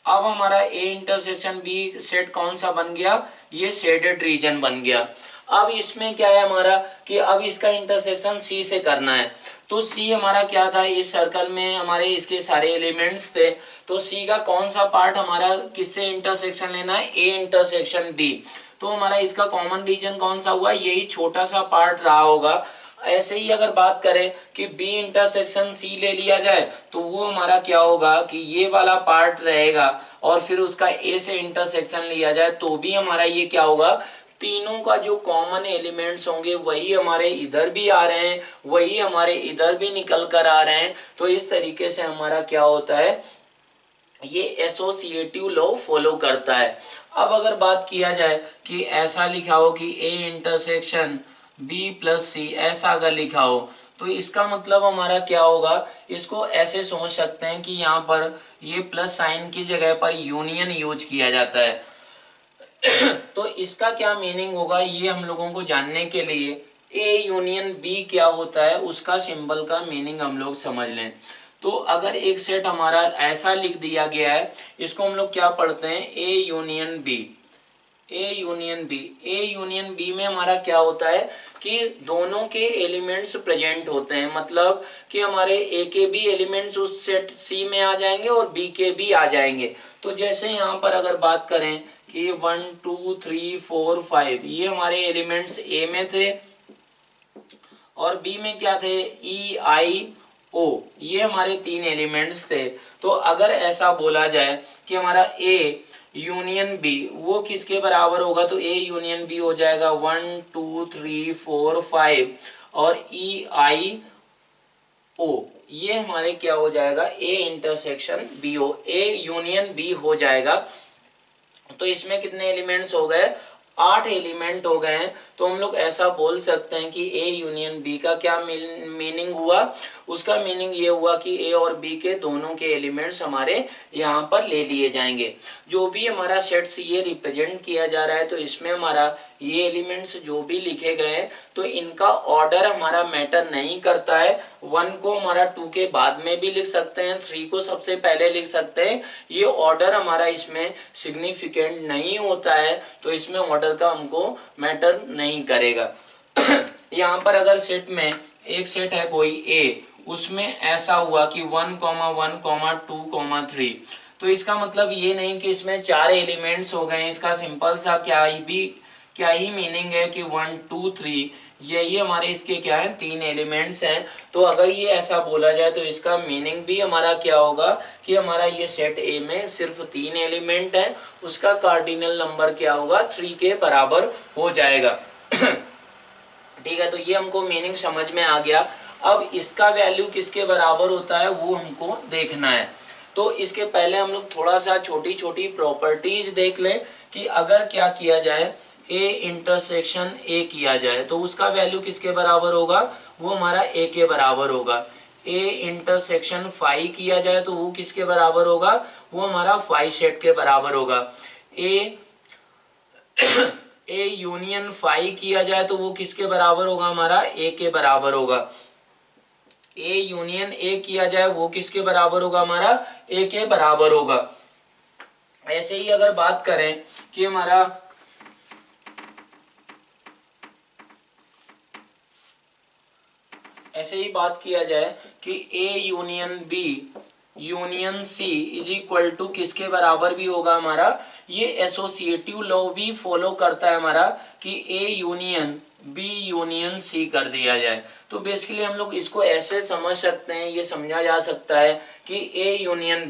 अब हमारा ए इंटरसेक्शन बी सेट कौन सा बन गया, ये शेडेड रीजन बन गया। अब इसमें क्या है हमारा कि अब इसका इंटरसेक्शन सी से करना है। तो सी हमारा क्या था, इस सर्कल में हमारे इसके सारे एलिमेंट्स थे, तो सी का कौन सा पार्ट हमारा किससे इंटरसेक्शन लेना है, ए इंटरसेक्शन बी। तो हमारा इसका कॉमन रीजन कौन सा हुआ, यही छोटा सा पार्ट रहा होगा। ऐसे ही अगर बात करें कि बी इंटरसेक्शन सी ले लिया जाए तो वो हमारा क्या होगा कि ये वाला पार्ट रहेगा और फिर उसका ए से इंटरसेक्शन लिया जाए तो भी हमारा ये क्या होगा, तीनों का जो कॉमन एलिमेंट्स होंगे वही हमारे इधर भी आ रहे हैं, वही हमारे इधर भी निकल कर आ रहे हैं। तो इस तरीके से हमारा क्या होता है, ये एसोसिएटिव लॉ फॉलो करता है। अब अगर बात किया जाए कि ऐसा लिखा हो कि ए इंटरसेक्शन बी प्लस सी, ऐसा अगर लिखा हो तो इसका मतलब हमारा क्या होगा, इसको ऐसे सोच सकते हैं कि यहाँ पर ये प्लस साइन की जगह पर यूनियन यूज किया जाता है। तो इसका क्या मीनिंग होगा ये हम लोगों को जानने के लिए ए यूनियन बी क्या होता है उसका सिंबल का मीनिंग हम लोग समझ लें। तो अगर एक सेट हमारा ऐसा लिख दिया गया है, इसको हम लोग क्या पढ़ते हैं, A union B, A union B. A union B में हमारा क्या होता है कि दोनों के एलिमेंट्स प्रेजेंट होते हैं, मतलब कि हमारे ए के भी एलिमेंट्स उस सेट सी में आ जाएंगे और बी के भी आ जाएंगे। तो जैसे यहाँ पर अगर बात करें कि 1 2 3 4 5 ये हमारे एलिमेंट्स ए में थे और बी में क्या थे, ई आई ओ, ये हमारे 3 एलिमेंट्स थे। तो अगर ऐसा बोला जाए कि हमारा ए यूनियन बी वो किसके बराबर होगा, तो ए यूनियन बी हो जाएगा 1 2 3 4 5 और ई आई ओ, ये हमारे क्या हो जाएगा, ए इंटरसेक्शन बी ओ, ए यूनियन बी हो जाएगा। तो इसमें कितने एलिमेंट्स हो गए, 8 एलिमेंट हो गए हैं। तो हम लोग ऐसा बोल सकते हैं कि ए यूनियन बी का क्या मीनिंग हुआ, उसका मीनिंग ये हुआ कि ए और बी के दोनों के एलिमेंट्स हमारे यहाँ पर ले लिए जाएंगे। जो भी हमारा सेट्स ये रिप्रेजेंट किया जा रहा है, तो इसमें हमारा ये एलिमेंट्स जो भी लिखे गए हैं तो इनका ऑर्डर हमारा मैटर नहीं करता है। 1 को हमारा 2 के बाद में भी लिख सकते हैं, 3 को सबसे पहले लिख सकते हैं, ये ऑर्डर हमारा इसमें सिग्निफिकेंट नहीं होता है, तो इसमें ऑर्डर का हमको मैटर नहीं करेगा। यहाँ पर अगर सेट में एक सेट है कोई ए, उसमें ऐसा हुआ कि 1, 1, 2, 3, तो इसका मतलब ये नहीं कि इसमें 4 एलिमेंट्स हो गए। इसका सिंपल सा क्या ही मीनिंग है कि 1 2 3 यही हमारे इसके क्या है, 3 एलिमेंट्स हैं। तो अगर ये ऐसा बोला जाए तो इसका मीनिंग भी हमारा क्या होगा कि हमारा ये सेट ए में सिर्फ 3 एलिमेंट है, उसका कार्डिनल नंबर क्या होगा, 3 के बराबर हो जाएगा। ठीक है, तो ये हमको मीनिंग समझ में आ गया। अब इसका वैल्यू किसके बराबर होता है वो हमको देखना है। तो इसके पहले हम लोग थोड़ा सा छोटी छोटी प्रॉपर्टीज देख लें कि अगर क्या किया जाए, ए इंटरसेक्शन ए किया जाए तो उसका वैल्यू किसके बराबर होगा, वो हमारा ए के बराबर होगा। ए इंटरसेक्शन फाई किया जाए तो वो किसके बराबर होगा, वो हमारा फाई सेट के बराबर होगा। ए ए यूनियन फाई किया जाए तो वो किसके बराबर होगा, हमारा ए के बराबर होगा। ए यूनियन ए किया जाए वो किसके बराबर होगा, हमारा ए के बराबर होगा। ऐसे ही अगर बात करें कि हमारा ऐसे ही बात किया जाए कि A union B union C is equal to किसके बराबर भी होगा, हमारा ये एसोसिएटिव लॉ भी फॉलो करता है हमारा कि A union B union C कर दिया जाए। तो बेसिकली हम लोग इसको ऐसे समझ सकते हैं, ये समझा जा सकता है कि ए यूनियन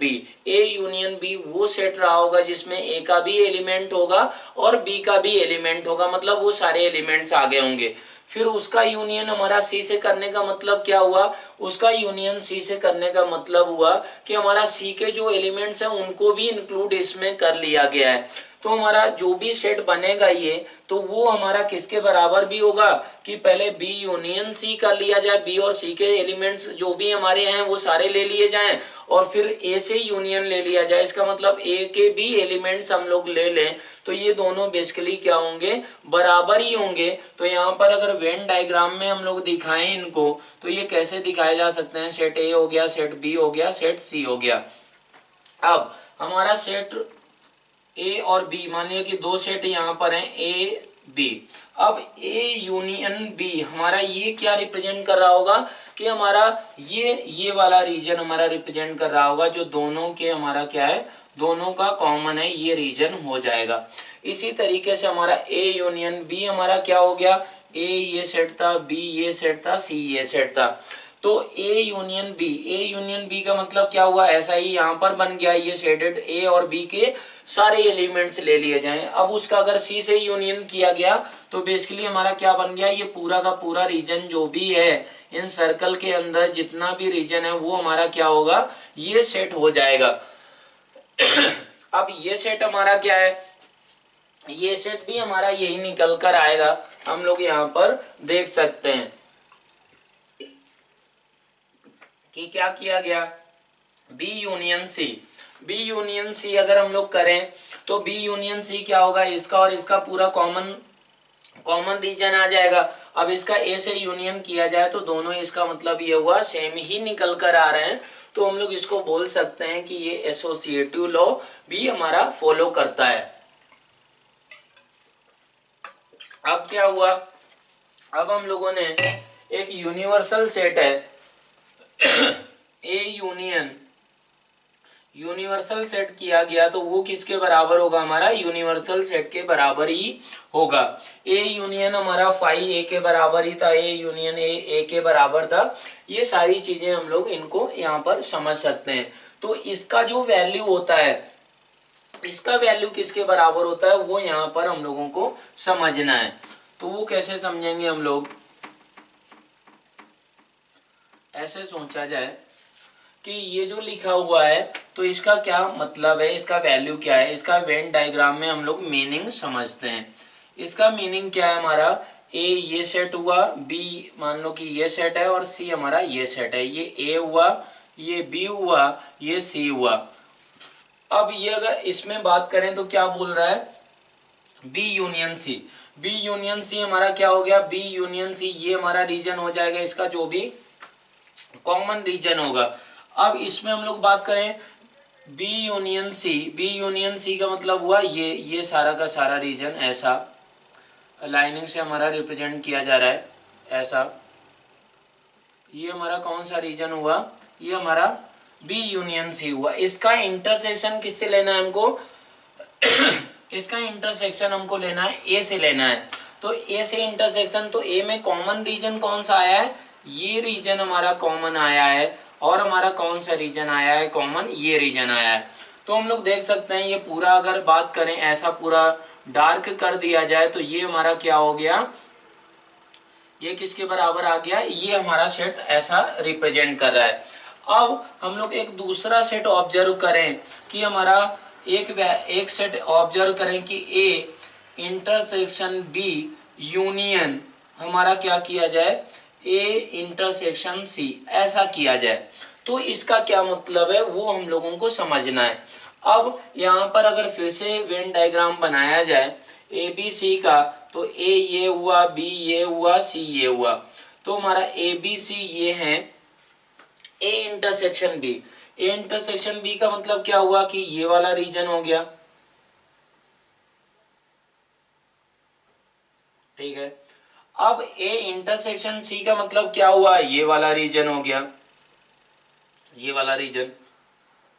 बी वो सेट रहा होगा जिसमें ए का भी एलिमेंट होगा और बी का भी एलिमेंट होगा, मतलब वो सारे एलिमेंट्स आगे होंगे। फिर उसका यूनियन हमारा सी से करने का मतलब क्या हुआ, उसका यूनियन सी से करने का मतलब हुआ कि हमारा सी के जो एलिमेंट्स हैं उनको भी इंक्लूड इसमें कर लिया गया है। तो हमारा जो भी सेट बनेगा ये, तो वो हमारा किसके बराबर भी होगा कि पहले बी यूनियन सी कर लिया जाए, बी और सी के एलिमेंट्स जो भी हमारे हैं वो सारे ले लिए जाएं और फिर ए से यूनियन ले लिया जाए। इसका मतलब ए के भी एलिमेंट्स हम लोग ले लें तो ये दोनों बेसिकली क्या होंगे, बराबर ही होंगे। तो यहाँ पर अगर वेन डायग्राम में हम लोग दिखाएं इनको तो ये कैसे दिखाए जा सकते हैं, सेट ए हो गया, सेट बी हो गया, सेट सी हो गया। अब हमारा सेट ए और बी, मान लिया कि दो सेट यहाँ पर हैं ए बी। अब ए यूनियन बी हमारा ये क्या रिप्रेजेंट कर रहा होगा कि हमारा ये वाला रीजन हमारा रिप्रेजेंट कर रहा होगा जो दोनों के हमारा क्या है, दोनों का कॉमन है, ये रीजन हो जाएगा। इसी तरीके से हमारा ए यूनियन बी हमारा क्या हो गया, ए ये सेट था, बी ये सेट था, सी ये सेट था। तो ए यूनियन बी का मतलब क्या हुआ, ऐसा ही यहाँ पर बन गया, ये शेडेड ए और बी के सारे एलिमेंट्स ले लिए जाएं। अब उसका अगर सी से यूनियन किया गया तो बेसिकली हमारा क्या बन गया, ये पूरा का पूरा रीजन जो भी है इन सर्कल के अंदर जितना भी रीजन है वो हमारा क्या होगा, ये सेट हो जाएगा। अब ये सेट हमारा क्या है, ये सेट भी हमारा यही निकल कर आएगा, हम लोग यहाँ पर देख सकते हैं कि क्या किया गया, बी यूनियन सी अगर हम लोग करें तो बी यूनियन सी क्या होगा, इसका और इसका पूरा कॉमन रीजन आ जाएगा। अब इसका ए से यूनियन किया जाए तो दोनों, इसका मतलब ये हुआ सेम ही निकल कर आ रहे हैं। तो हम लोग इसको बोल सकते हैं कि ये एसोसिएटिव लॉ भी हमारा फॉलो करता है। अब क्या हुआ, अब हम लोगों ने एक यूनिवर्सल सेट है ए यूनिवर्सल सेट किया गया तो वो किसके बराबर होगा, हमारा यूनिवर्सल सेट के बराबर ही होगा। ए यूनियन हमारा फाई ए के बराबर ही था, ए यूनियन ए के बराबर था। ये सारी चीजें हम लोग इनको यहाँ पर समझ सकते हैं। तो इसका जो वैल्यू होता है, इसका वैल्यू किसके बराबर होता है, वो यहाँ पर हम लोगों को समझना है। तो वो कैसे समझेंगे हम लोग, ऐसे सोचा जाए कि ये जो लिखा हुआ है तो इसका क्या मतलब है, इसका वैल्यू क्या है। इसका वेन डायग्राम में हम लोग मीनिंग समझते हैं। इसका मीनिंग क्या है, हमारा ए ये सेट हुआ, बी मान लो कि ये सेट है और सी हमारा ये सेट है। ये ए हुआ, ये बी हुआ, ये सी हुआ। अब ये अगर इसमें बात करें तो क्या बोल रहा है, B union C. B union C हमारा क्या हो गया, बी यूनियन सी ये हमारा रीजन हो जाएगा, इसका जो भी कॉमन रीजन होगा। अब इसमें हम लोग बात करें B union C, B union C का मतलब हुआ ये सारा का सारा रीजन ऐसा लाइनिंग से हमारा रिप्रेजेंट किया जा रहा है ऐसा। ये हमारा कौन सा रीजन हुआ, ये हमारा बी यूनियन सी हुआ। इसका इंटरसेक्शन किससे लेना है हमको इसका इंटरसेक्शन हमको लेना है ए से लेना है। तो ए से इंटरसेक्शन, तो ए में कॉमन रीजन कौन सा आया है, ये रीजन हमारा कॉमन आया है। और हमारा कौन सा रीजन आया है कॉमन, ये रीजन आया है। तो हम लोग देख सकते हैं ये पूरा अगर बात करें ऐसा पूरा डार्क कर दिया जाए तो ये हमारा क्या हो गया, ये किसके बराबर आ गया, ये हमारा सेट ऐसा रिप्रेजेंट कर रहा है। अब हम लोग एक दूसरा सेट ऑब्जर्व करें कि हमारा एक सेट ऑब्जर्व करें कि ए इंटरसेक्शन बी यूनियन हमारा क्या किया जाए, ए इंटरसेक्शन सी ऐसा किया जाए। तो इसका क्या मतलब है वो हम लोगों को समझना है। अब यहाँ पर अगर फिर से वेन डायग्राम बनाया जाए ए बी सी का, तो ए ये हुआ, बी ये हुआ, सी ये हुआ। तो हमारा ए बी सी ये है, A intersection B. A intersection B का मतलब क्या हुआ कि ये वाला रीजन हो गया, ठीक है। अब ए इंटरसेक्शन सी का मतलब क्या हुआ, ये वाला रीजन हो गया, ये वाला रीजन।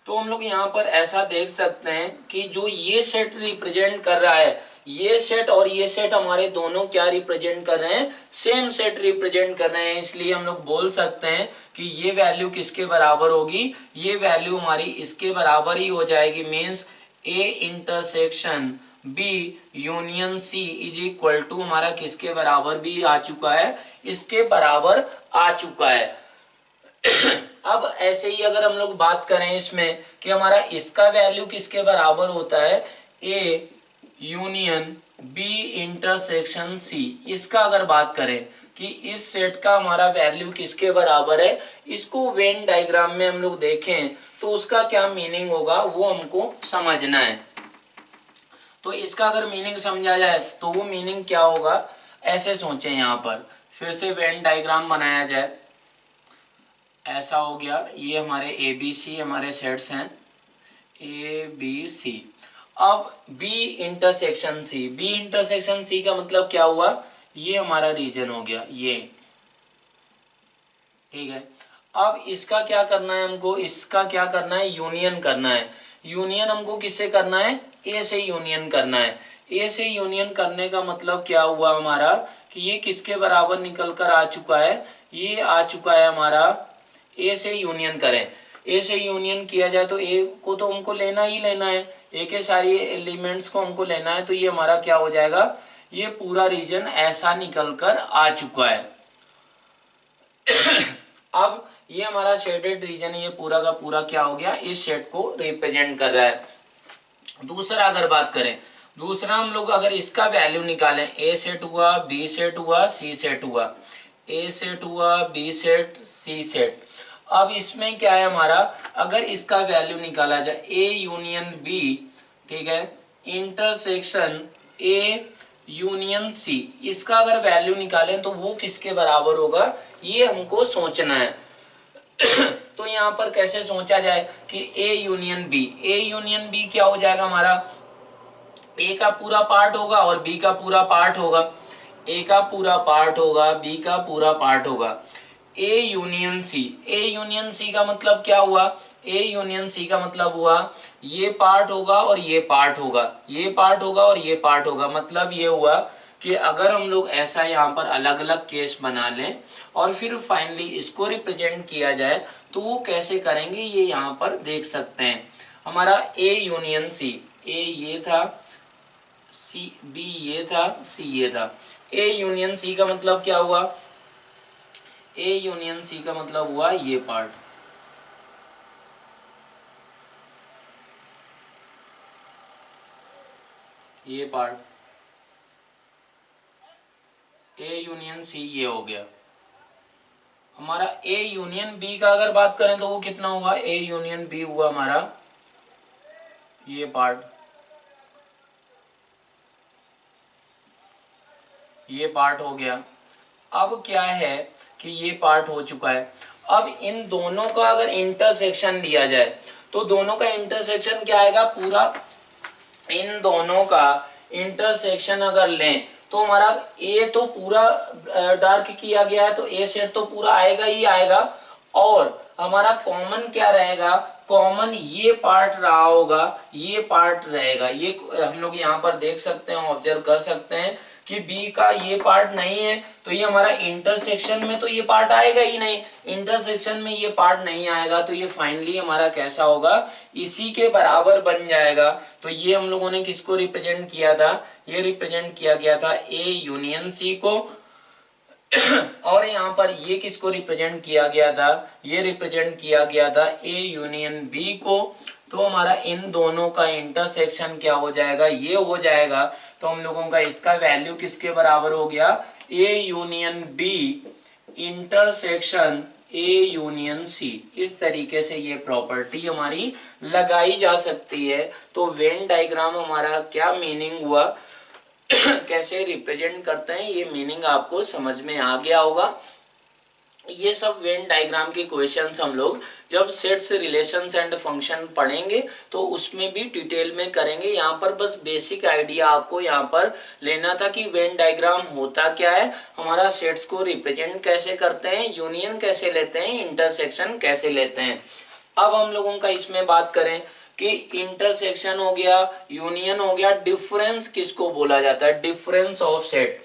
तो हम लोग यहाँ पर ऐसा देख सकते हैं कि जो ये सेट रिप्रेजेंट कर रहा है, ये सेट और ये सेट हमारे दोनों क्या रिप्रेजेंट कर रहे हैं, सेम सेट रिप्रेजेंट कर रहे हैं। इसलिए हम लोग बोल सकते हैं कि ये वैल्यू किसके बराबर होगी, ये वैल्यू हमारी इसके बराबर ही हो जाएगी। Means A intersection B union C is equal to हमारा किसके बराबर भी आ चुका है, इसके बराबर आ चुका है। अब ऐसे ही अगर हम लोग बात करें इसमें कि हमारा इसका वैल्यू किसके बराबर होता है, A union B intersection C. इसका अगर बात करें कि इस सेट का हमारा वैल्यू किसके बराबर है, इसको वेन डायग्राम में हम लोग देखें तो उसका क्या मीनिंग होगा वो हमको समझना है। तो इसका अगर मीनिंग समझा जाए तो वो मीनिंग क्या होगा, ऐसे सोचें, यहाँ पर फिर से वेन डायग्राम बनाया जाए। ऐसा हो गया, ये हमारे ए बी सी हमारे सेट्स हैं, ए बी सी। अब B intersection C, B intersection C का मतलब क्या हुआ, ये हमारा रीजन हो गया ये, ठीक है। अब इसका क्या करना है हमको, इसका क्या करना है, यूनियन करना है। यूनियन हमको किससे करना है, ए से यूनियन करना है। ए से यूनियन करने का मतलब क्या हुआ हमारा कि ये किसके बराबर निकल कर आ चुका है, ये आ चुका है हमारा ए से यूनियन करें। ए से यूनियन किया जाए तो ए को तो हमको लेना ही लेना है, ए के सारी एलिमेंट्स को हमको लेना है। तो ये हमारा क्या हो जाएगा, ये पूरा रीजन ऐसा निकल कर आ चुका है। अब ये हमारा शेडेड रीजन ये पूरा का पूरा क्या हो गया, इस शेड को रिप्रेजेंट कर रहा है। दूसरा अगर बात करें, दूसरा हम लोग अगर इसका वैल्यू निकालें, ए सेट हुआ, बी सेट हुआ, सी सेट हुआ, ए सेट हुआ, बी सेट, सी सेट। अब इसमें क्या है हमारा, अगर इसका वैल्यू निकाला जाए ए यूनियन बी, ठीक है, इंटरसेक्शन ए यूनियन सी, इसका अगर वैल्यू निकालें तो वो किसके बराबर होगा, ये हमको सोचना है। तो यहाँ पर कैसे सोचा जाए कि A union B, A union B क्या हो जाएगा हमारा, ए का पूरा पार्ट होगा और बी का पूरा पार्ट होगा, ए का पूरा पार्ट होगा, बी का पूरा पार्ट होगा। ए यूनियन सी, ए यूनियन सी का मतलब क्या हुआ ए यूनियन सी का मतलब हुआ ये पार्ट होगा और ये पार्ट होगा, ये पार्ट होगा और ये पार्ट होगा। मतलब ये हुआ कि अगर हम लोग ऐसा यहाँ पर अलग अलग केस बना लें और फिर फाइनली इसको रिप्रेजेंट किया जाए तो वो कैसे करेंगे ये यहाँ पर देख सकते हैं। हमारा ए यूनियन सी, ए ये था, सी बी ये था, सी ये था। ए यूनियन सी का मतलब क्या हुआ, ए यूनियन सी का मतलब हुआ ये पार्ट, ये पार्ट, ए यूनियन सी ये हो गया। हमारा ए यूनियन बी का अगर बात करें तो वो कितना हुआ, ए यूनियन बी हुआ हमारा ये पार्ट, ये पार्ट हो गया। अब क्या है कि ये पार्ट हो चुका है। अब इन दोनों का अगर इंटरसेक्शन लिया जाए तो दोनों का इंटरसेक्शन क्या आएगा, पूरा इन दोनों का इंटरसेक्शन अगर लें तो हमारा ए तो पूरा डार्क किया गया है तो ए सेट तो पूरा आएगा ही आएगा। और हमारा कॉमन क्या रहेगा, कॉमन ये पार्ट रहा होगा, ये पार्ट रहेगा। ये हम लोग यहाँ पर देख सकते हैं, ऑब्जर्व कर सकते हैं कि बी का ये पार्ट नहीं है तो ये हमारा इंटरसेक्शन में तो ये पार्ट आएगा ही नहीं, इंटरसेक्शन में ये पार्ट नहीं आएगा तो ये फाइनली हमारा कैसा होगा, इसी के बराबर बन जाएगा। तो ये हम लोगों ने किसको रिप्रेजेंट किया था, ये रिप्रेजेंट किया गया था ए यूनियन सी को। और यहाँ पर ये किसको रिप्रेजेंट किया गया था, ये रिप्रेजेंट किया गया था ए यूनियन बी को। तो हमारा इन दोनों का इंटरसेक्शन क्या हो जाएगा, ये हो जाएगा। तो हम लोगों का इसका वैल्यू किसके बराबर हो गया, A union B intersection A union C. इस तरीके से ये प्रॉपर्टी हमारी लगाई जा सकती है। तो वेन डायग्राम हमारा क्या मीनिंग हुआ, कैसे रिप्रेजेंट करते हैं, ये मीनिंग आपको समझ में आ गया होगा। ये सब वेन डायग्राम के क्वेश्चंस हम लोग जब सेट्स, रिलेशंस एंड फंक्शन पढ़ेंगे तो उसमें भी डिटेल में करेंगे। यहाँ पर बस बेसिक आइडिया आपको यहाँ पर लेना था कि वेन डायग्राम होता क्या है, हमारा सेट्स को रिप्रेजेंट कैसे करते हैं, यूनियन कैसे लेते हैं, इंटरसेक्शन कैसे लेते हैं। अब हम लोगों का इसमें बात करें कि इंटरसेक्शन हो गया, यूनियन हो गया, डिफरेंस किसको बोला जाता है, डिफरेंस ऑफ सेट।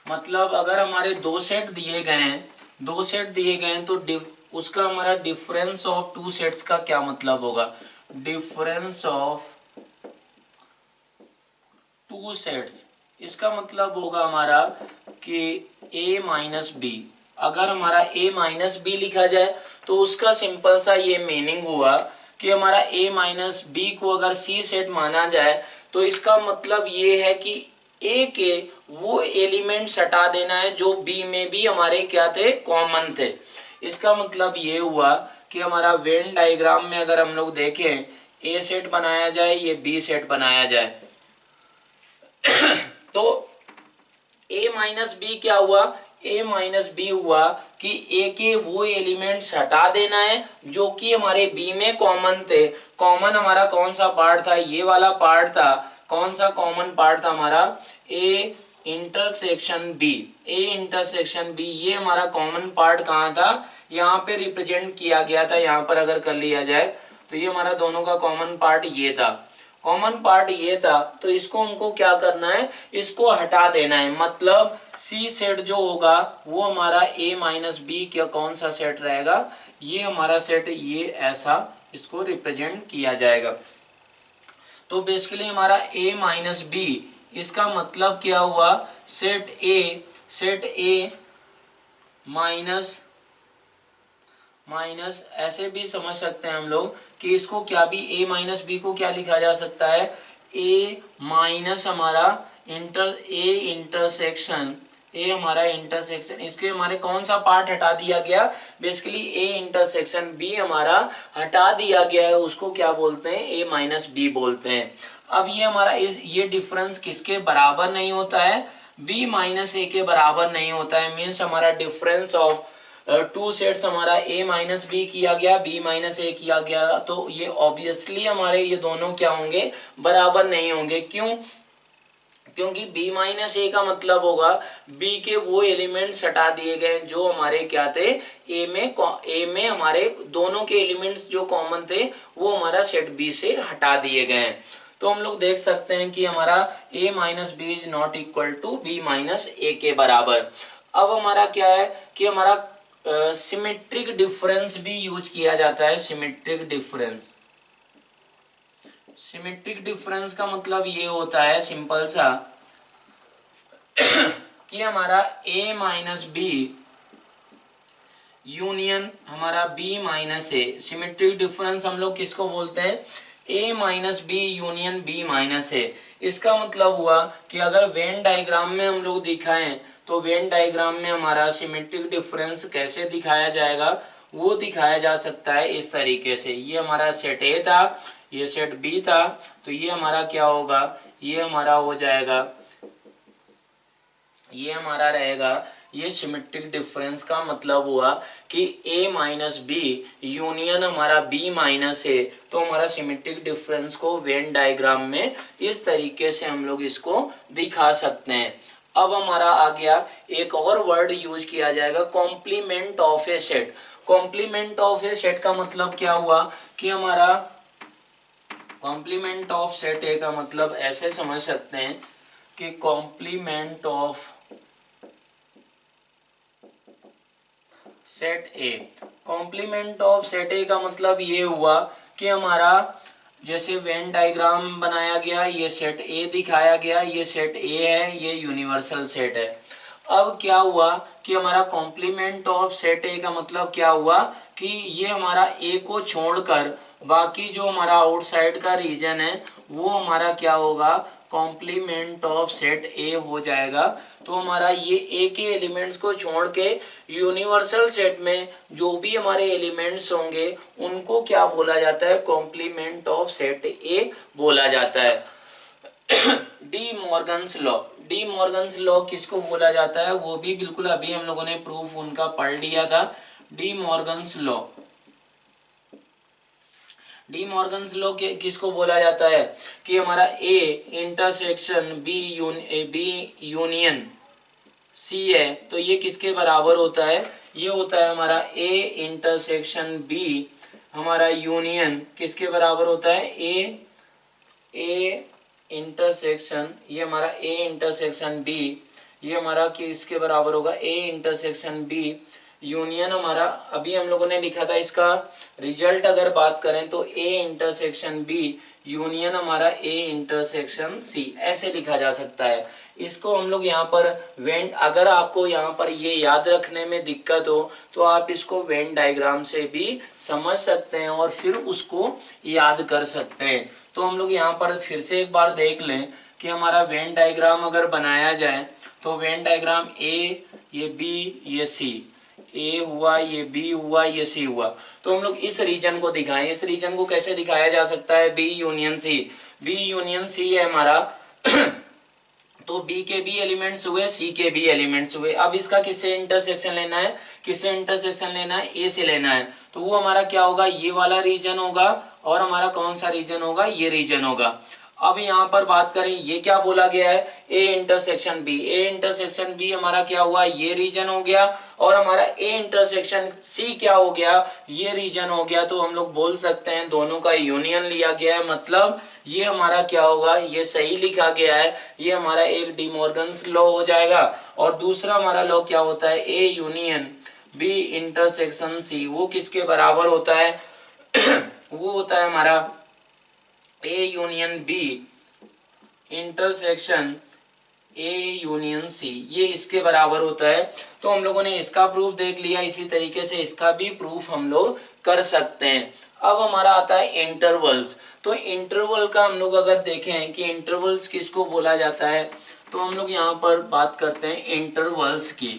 मतलब अगर हमारे दो सेट दिए गए हैं, दो सेट दिए गए हैं तो उसका हमारा डिफरेंस ऑफ टू सेट्स का क्या मतलब होगा, डिफरेंस ऑफ टू सेट्स, इसका मतलब होगा हमारा कि a माइनस बी। अगर हमारा a माइनस बी लिखा जाए तो उसका सिंपल सा ये मीनिंग हुआ कि हमारा a माइनस बी को अगर c सेट माना जाए तो इसका मतलब ये है कि a के वो एलिमेंट्स हटा देना है जो b में भी हमारे क्या थे, कॉमन थे। इसका मतलब ये हुआ कि हमारा वेन डायग्राम में अगर हम लोग देखें a सेट बनाया जाए, ये b सेट बनाया जाए तो a माइनस बी क्या हुआ, a माइनस बी हुआ कि a के वो एलिमेंट्स हटा देना है जो कि हमारे b में कॉमन थे। कॉमन हमारा कौन सा पार्ट था, ये वाला पार्ट था। कौन सा कॉमन पार्ट था हमारा, a intersection b, a intersection b, ये हमारा कॉमन पार्ट कहाँ था, यहाँ पे रिप्रेजेंट किया गया था। यहाँ पर अगर कर लिया जाए तो ये हमारा दोनों का कॉमन पार्ट ये था, कॉमन पार्ट ये था। तो इसको हमको क्या करना है, इसको हटा देना है। मतलब सी सेट जो होगा वो हमारा a माइनस बी क्या कौन सा सेट रहेगा, ये हमारा सेट, ये ऐसा इसको रिप्रेजेंट किया जाएगा। तो बेसिकली हमारा a माइनस बी, इसका मतलब क्या हुआ, सेट a माइनस ऐसे भी समझ सकते हैं हम लोग कि इसको क्या भी a माइनस बी को क्या लिखा जा सकता है, a माइनस हमारा इंटरसेक्शन, ए हमारा इंटरसेक्शन, इसके हमारे कौन सा पार्ट हटा दिया गया, बेसिकली ए इंटरसेक्शन बी हमारा हटा दिया गया है, उसको क्या बोलते हैं, ए माइनस बी बोलते हैं। अब ये हमारा ये डिफरेंस किसके बराबर नहीं होता है, बी माइनस ए के बराबर नहीं होता है। मीन्स हमारा डिफरेंस ऑफ टू सेट्स हमारा a माइनस बी किया गया, b माइनस ए किया गया, तो ये ऑब्वियसली हमारे ये दोनों क्या होंगे, बराबर नहीं होंगे। क्यों, क्योंकि b माइनस ए का मतलब होगा b के वो एलिमेंट्स हटा दिए गए जो हमारे क्या थे, ए में हमारे दोनों के एलिमेंट्स जो कॉमन थे वो हमारा सेट बी से हटा दिए गए हैं। तो हम लोग देख सकते हैं कि हमारा a minus B is not equal to B minus A के बराबर। अब हमारा क्या है कि हमारा सिमेट्रिक डिफरेंस भी यूज किया जाता है। सिमेट्रिक डिफरेंस, सिमेट्रिक डिफरेंस का मतलब ये होता है सिंपल सा कि हमारा a माइनस बी यूनियन हमारा b minus A, symmetric difference हम लोग किसको बोलते हैं, a minus B union b minus A. इसका मतलब हुआ कि अगर वेन डायग्राम में हम लोग दिखाएं तो वेन डायग्राम में हमारा सिमेट्रिक डिफरेंस कैसे दिखाया जाएगा, वो दिखाया जा सकता है इस तरीके से। ये हमारा सेट ए था, ये सेट बी था, तो ये हमारा क्या होगा, ये हमारा हो जाएगा, ये हमारा रहेगा, ये सिमेट्रिक डिफरेंस का मतलब हुआ कि a माइनस बी यूनियन हमारा b माइनस ए। तो हमारा सिमेट्रिक डिफरेंस को वेन डायग्राम में इस तरीके से हम लोग इसको दिखा सकते हैं। अब हमारा आ गया एक और वर्ड यूज किया जाएगा, complement of a set. Complement of a set का मतलब क्या हुआ कि हमारा कॉम्प्लीमेंट ऑफ सेट ए का मतलब ऐसे समझ सकते हैं कि complement of set A, complement of set A का मतलब ये हुआ कि हमारा जैसे वेन डायग्राम बनाया गया, ये सेट ए दिखाया गया, ये सेट ए है, ये यूनिवर्सल सेट है। अब क्या हुआ कि हमारा कॉम्प्लीमेंट ऑफ सेट ए का मतलब क्या हुआ कि ये हमारा ए को छोड़कर बाकी जो हमारा आउटसाइड का रीजन है वो हमारा क्या होगा, कॉम्प्लीमेंट ऑफ सेट ए हो जाएगा। तो हमारा ये ए के एलिमेंट्स को छोड़ के यूनिवर्सल सेट में जो भी हमारे एलिमेंट्स होंगे उनको क्या बोला जाता है, कॉम्प्लीमेंट ऑफ सेट ए बोला जाता है। D Morgan's law, De Morgan's law किसको बोला जाता है, वो भी बिल्कुल अभी हम लोगों ने प्रूफ उनका पढ़ लिया था। De Morgan's law, De Morgan's law किसको बोला जाता है कि हमारा A intersection B union C है, तो ये किसके बराबर होता है, ये होता है हमारा ए इंटरसेक्शन बी हमारा यूनियन किसके बराबर होता है, ए इंटरसेक्शन, ये हमारा ए इंटरसेक्शन बी, ये हमारा किसके बराबर होगा, ए इंटरसेक्शन बी यूनियन हमारा, अभी हम लोगों ने लिखा था इसका रिजल्ट अगर बात करें तो ए इंटरसेक्शन बी यूनियन हमारा ए इंटरसेक्शन सी, ऐसे लिखा जा सकता है। इसको हम लोग यहाँ पर वेन, अगर आपको यहाँ पर ये याद रखने में दिक्कत हो तो आप इसको वेन डायग्राम से भी समझ सकते हैं और फिर उसको याद कर सकते हैं। तो हम लोग यहाँ पर फिर से एक बार देख लें कि हमारा वेन डायग्राम अगर बनाया जाए तो वेन डायग्राम ए, ये बी, ये सी, ए हुआ, ये बी हुआ, ये सी हुआ, तो हम लोग इस रीजन को दिखाएं। इस रीजन को कैसे दिखाया जा सकता है, B union C, B union C है हमारा तो बी के भी एलिमेंट्स हुए, सी के भी एलिमेंट्स हुए। अब इसका किससे इंटरसेक्शन लेना है, किससे इंटरसेक्शन लेना है, ए से लेना है, तो वो हमारा क्या होगा, ये वाला रीजन होगा और हमारा कौन सा रीजन होगा, ये रीजन होगा। अब यहाँ पर बात करें, ये क्या बोला गया है, A intersection B, A intersection B हमारा क्या हुआ, ये रीजन हो गया और हमारा ए इंटरसेक्शन सी क्या हो गया, ये रीजन हो गया। तो हम लोग बोल सकते हैं दोनों का यूनियन लिया गया है, मतलब ये हमारा क्या होगा, ये सही लिखा गया है, ये हमारा एक डी मॉर्गन्स लॉ हो जाएगा। और दूसरा हमारा लॉ क्या होता है, A union B intersection C, वो किसके बराबर होता है वो होता है हमारा A union B intersection A union C, ये इसके बराबर होता है। तो हम लोगों ने इसका प्रूफ देख लिया, इसी तरीके से इसका भी प्रूफ हम लोग कर सकते हैं। अब हमारा आता है इंटरवल्स। तो इंटरवल का हम लोग अगर देखें कि इंटरवल्स किसको बोला जाता है, तो हम लोग यहाँ पर बात करते हैं इंटरवल्स की।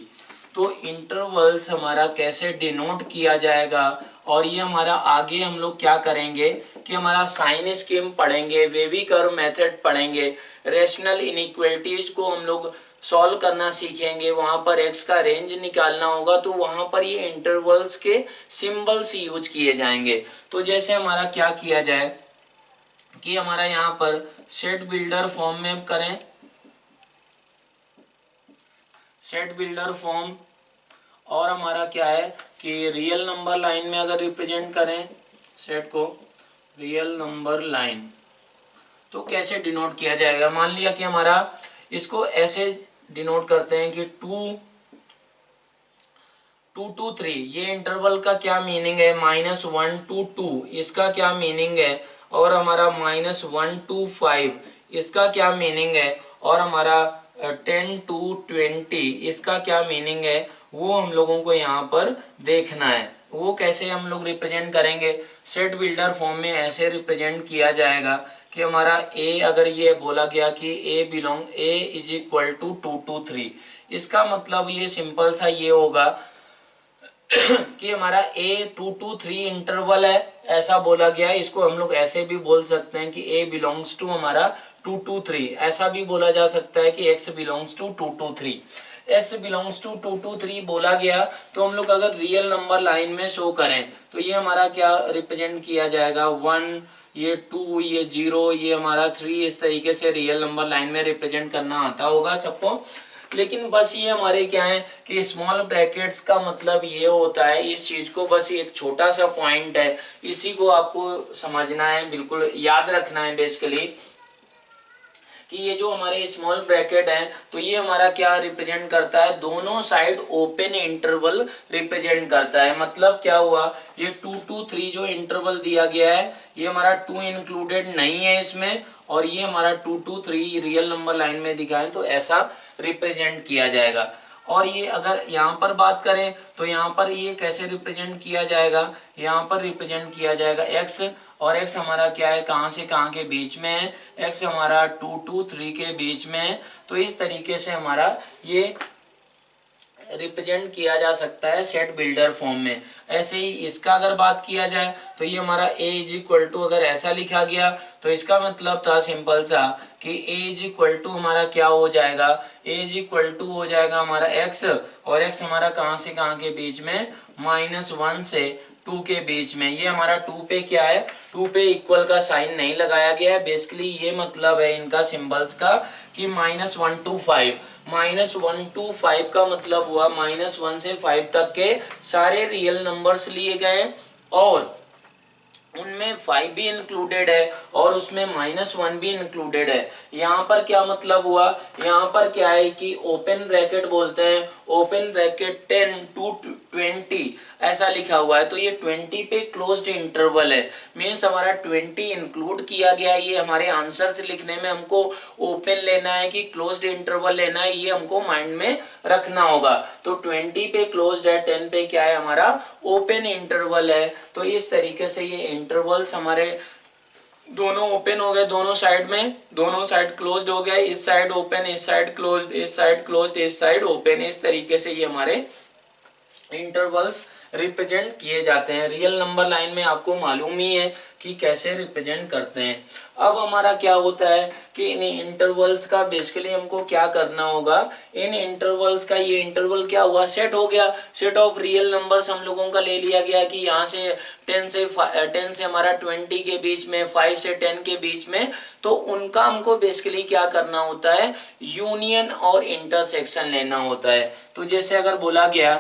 तो इंटरवल्स हमारा कैसे डिनोट किया जाएगा, और ये हमारा आगे हम लोग क्या करेंगे कि हमारा साइन स्कीम पढ़ेंगे, वेवी कर्व मेथड पढ़ेंगे, रेशनल इनइक्वालिटीज को हम लोग सॉल्व करना सीखेंगे, वहां पर एक्स का रेंज निकालना होगा, तो वहां पर ये इंटरवल्स के सिंबल्स यूज किए जाएंगे। तो जैसे हमारा क्या किया जाए कि हमारा यहाँ पर सेट बिल्डर फॉर्म में करें, सेट बिल्डर फॉर्म। और हमारा क्या है कि रियल नंबर लाइन में अगर रिप्रेजेंट करें सेट को, रियल नंबर लाइन, तो कैसे डिनोट किया जाएगा। मान लिया कि हमारा इसको ऐसे डिनोट करते हैं कि 2 to 3, ये इंटरवल का क्या मीनिंग है, -1 to 2 इसका क्या मीनिंग है, और हमारा -1 to 5 इसका क्या मीनिंग है, और हमारा 10 to 20 इसका क्या मीनिंग है, वो हम लोगों को यहाँ पर देखना है। वो कैसे हम लोग रिप्रेजेंट करेंगे, सेट बिल्डर फॉर्म में ऐसे रिप्रेजेंट किया जाएगा कि हमारा ए, अगर ये बोला गया कि ए इज इक्वल टू 2 to 3, इसका मतलब ये सिंपल सा ये होगा कि हमारा a 2 to 3 इंटरवल है, ऐसा बोला गया है। इसको हम लोग ऐसे भी बोल सकते हैं कि a बिलोंग्स टू हमारा 2 to 3, ऐसा भी बोला जा सकता है कि x belongs to 2 to 3। x belongs to 2 to 3 बोला गया, तो हम लोग अगर रियल नंबर लाइन में शो करें तो ये हमारा क्या रिप्रेजेंट किया जाएगा, 1, ये 2, ये 0, ये हमारा 3, इस तरीके से रियल नंबर लाइन में रिप्रेजेंट करना आता होगा सबको। लेकिन बस ये हमारे क्या है कि स्मॉल ब्रैकेट्स का मतलब ये होता है, इस चीज को बस एक छोटा सा पॉइंट है, इसी को आपको समझना है, बिल्कुल याद रखना है बेसिकली कि ये जो हमारे स्मॉल ब्रैकेट है तो ये हमारा क्या रिप्रेजेंट करता है, दोनों साइड ओपन इंटरवल रिप्रेजेंट करता है। मतलब क्या हुआ, ये 2 to 3 जो इंटरवल दिया गया है ये हमारा 2 इंक्लूडेड नहीं है इसमें, और ये हमारा 2 to 3 रियल नंबर लाइन में दिखा है, तो ऐसा रिप्रेजेंट किया जाएगा। और ये अगर यहाँ पर बात करें तो यहाँ पर ये कैसे रिप्रेजेंट किया जाएगा, यहाँ पर रिप्रेजेंट किया जाएगा x, और x हमारा क्या है, कहाँ से कहाँ के बीच में है, x हमारा 2 to 3 के बीच में है। तो इस तरीके से हमारा ये रिप्रेजेंट किया जा सकता है सेट बिल्डर फॉर्म में। ऐसे ही इसका अगर बात किया जाए तो ये हमारा a इज इक्वल टू, अगर ऐसा लिखा गया तो इसका मतलब था सिंपल सा कि a इज इक्वल टू हमारा क्या हो जाएगा, a इज इक्वल टू हो जाएगा हमारा x, और x हमारा कहाँ से कहाँ के बीच में, -1 से 2 के बीच में। ये हमारा 2 पे क्या है, 2 पे इक्वल का साइन नहीं लगाया गया है, बेसिकली ये मतलब है इनका सिंबल्स का कि -1 to 5, -1 to 5 का मतलब हुआ -1 से 5 तक के सारे रियल नंबर्स लिए गए और उनमें 5 भी इंक्लूडेड है और उसमें -1 भी इंक्लूडेड है। यहाँ पर क्या मतलब हुआ, यहाँ पर क्या है कि ओपन ब्रैकेट बोलते हैं, ओपन ब्रैकेट 10 to 20 ऐसा लिखा हुआ है, तो ये 20 पे क्लोज्ड इंटरवल है, मीन्स हमारा 20 इंक्लूड किया गया है। ये हमारे आंसर से लिखने में हमको ओपन लेना है कि क्लोज्ड इंटरवल लेना है, ये हमको माइंड में रखना होगा। तो 20 पे क्लोज्ड है, 10 पे क्या है हमारा ओपन इंटरवल है। तो इस तरीके से ये इंटरवल्स हमारे दोनों ओपन हो गए, दोनों साइड में, दोनों साइड क्लोज्ड हो गया, इस साइड ओपन, इस साइड क्लोज्ड, इस साइड क्लोज्ड, इस साइड ओपन, इस तरीके से ये हमारे इंटरवल्स रिप्रेजेंट किए जाते हैं। रियल नंबर लाइन में आपको मालूम ही है कि कैसे रिप्रेजेंट करते हैं। अब हमारा क्या होता है कि इन इंटरवल्स का बेसिकली हमको क्या करना होगा, इन इंटरवल्स का, ये इंटरवल क्या हुआ, सेट हो गया, सेट ऑफ रियल नंबर्स हम लोगों का ले लिया गया कि यहाँ से 10 से हमारा 20 के बीच में, 5 से 10 के बीच में, तो उनका हमको बेसिकली क्या करना होता है, यूनियन और इंटरसेक्शन लेना होता है। तो जैसे अगर बोला गया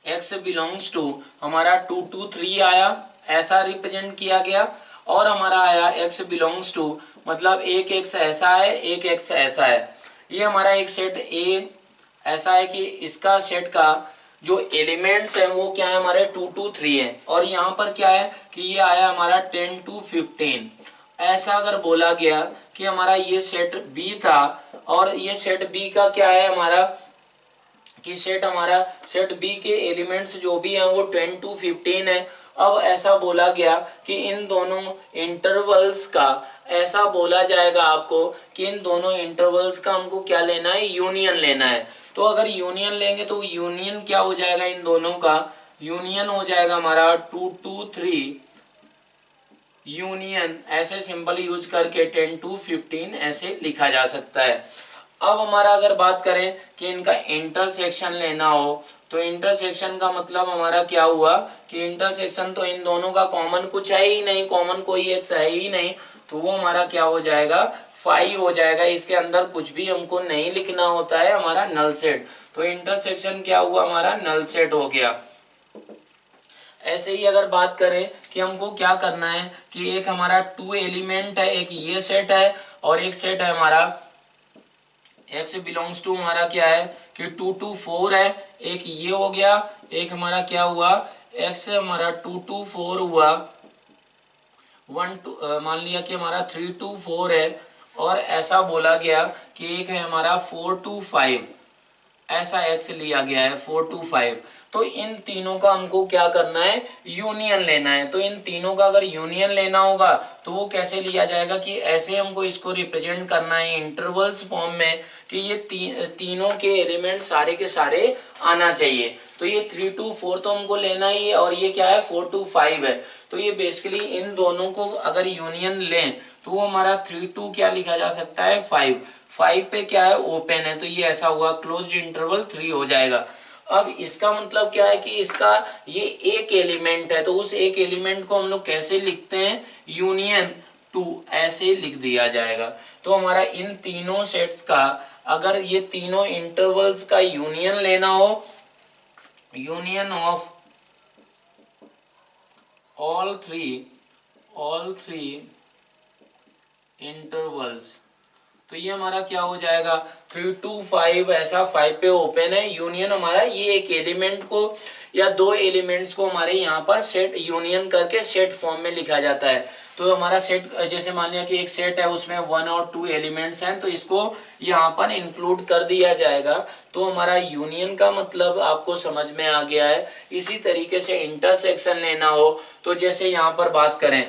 x बिलोंग्स टू हमारा 2 to 3 आया, ऐसा रिप्रेजेंट किया गया, और हमारा आया x बिलोंग्स टू, मतलब एक x ऐसा है, एक x ऐसा है। ये हमारा एक सेट A ऐसा है कि इसका सेट का जो एलिमेंट्स है वो क्या है हमारे 2 to 3 है, और यहाँ पर क्या है कि ये आया हमारा 10 to 15। ऐसा अगर बोला गया कि हमारा ये सेट B था, और ये सेट B का क्या है हमारा कि सेट हमारा सेट बी के एलिमेंट्स जो भी हैं वो 10 to 15 है। अब ऐसा बोला गया कि इन दोनों इंटरवल्स का, ऐसा बोला जाएगा आपको कि इन दोनों इंटरवल्स का हमको क्या लेना है, यूनियन लेना है। तो अगर यूनियन लेंगे तो यूनियन क्या हो जाएगा, इन दोनों का यूनियन हो जाएगा हमारा 2 to 3 यूनियन, ऐसे सिंबल यूज करके 10 to 15 ऐसे लिखा जा सकता है। अब हमारा अगर बात करें कि इनका इंटरसेक्शन लेना हो, तो इंटरसेक्शन का मतलब हमारा क्या हुआ कि इंटरसेक्शन तो इन दोनों का कॉमन कुछ है ही नहीं, कॉमन कोई एक्स है ही नहीं, तो वो हमारा क्या हो जाएगा फाई हो जाएगा, इसके अंदर कुछ भी हमको नहीं लिखना होता है, हमारा नल सेट। तो इंटरसेक्शन क्या हुआ, हमारा नल सेट हो गया। ऐसे ही अगर बात करें कि हमको क्या करना है कि एक हमारा टू एलिमेंट है, एक ये सेट है और एक सेट है हमारा x बिलोंग्स टू हमारा क्या है कि 2 to 4 है, एक ये हो गया, एक हमारा क्या हुआ x हमारा 2 to 4 हुआ, 1 to मान लिया कि हमारा 3 to 4 है, और ऐसा बोला गया कि एक है हमारा 4 to 5, ऐसा x लिया गया है 4 to 5। तो इन तीनों का हमको क्या करना है, यूनियन लेना है। तो इन तीनों का अगर यूनियन लेना होगा तो वो कैसे लिया जाएगा कि ऐसे हमको इसको रिप्रेजेंट करना है इंटरवल्स फॉर्म में कि ये तीनों के एलिमेंट सारे के सारे आना चाहिए। तो ये 3 to 4 तो हमको लेना ही है, और ये क्या है 4 to 5 है। तो ये बेसिकली इन दोनों को अगर यूनियन लें तो वो हमारा 3 to क्या लिखा जा सकता है 5 पे क्या है ओपन है, तो ये ऐसा हुआ क्लोज्ड इंटरवल 3 हो जाएगा। अब इसका मतलब क्या है कि इसका ये एक एलिमेंट है, तो उस एक एलिमेंट को हम लोग कैसे लिखते हैं, यूनियन 2 ऐसे लिख दिया जाएगा। तो हमारा इन तीनों सेट्स का अगर ये तीनों इंटरवल्स का यूनियन लेना हो, union of all three intervals, तो ये हमारा क्या हो जाएगा 3 to 5, ऐसा 5 पे ओपन है, यूनियन हमारा ये एक एलिमेंट को या दो एलिमेंट्स को हमारे यहाँ पर सेट यूनियन करके सेट फॉर्म में लिखा जाता है। तो हमारा सेट जैसे मान लिया कि एक सेट है उसमें 1 और 2 एलिमेंट्स हैं, तो इसको यहाँ पर इंक्लूड कर दिया जाएगा। तो हमारा यूनियन का मतलब आपको समझ में आ गया है। इसी तरीके से इंटरसेक्शन लेना हो तो जैसे यहाँ पर बात करें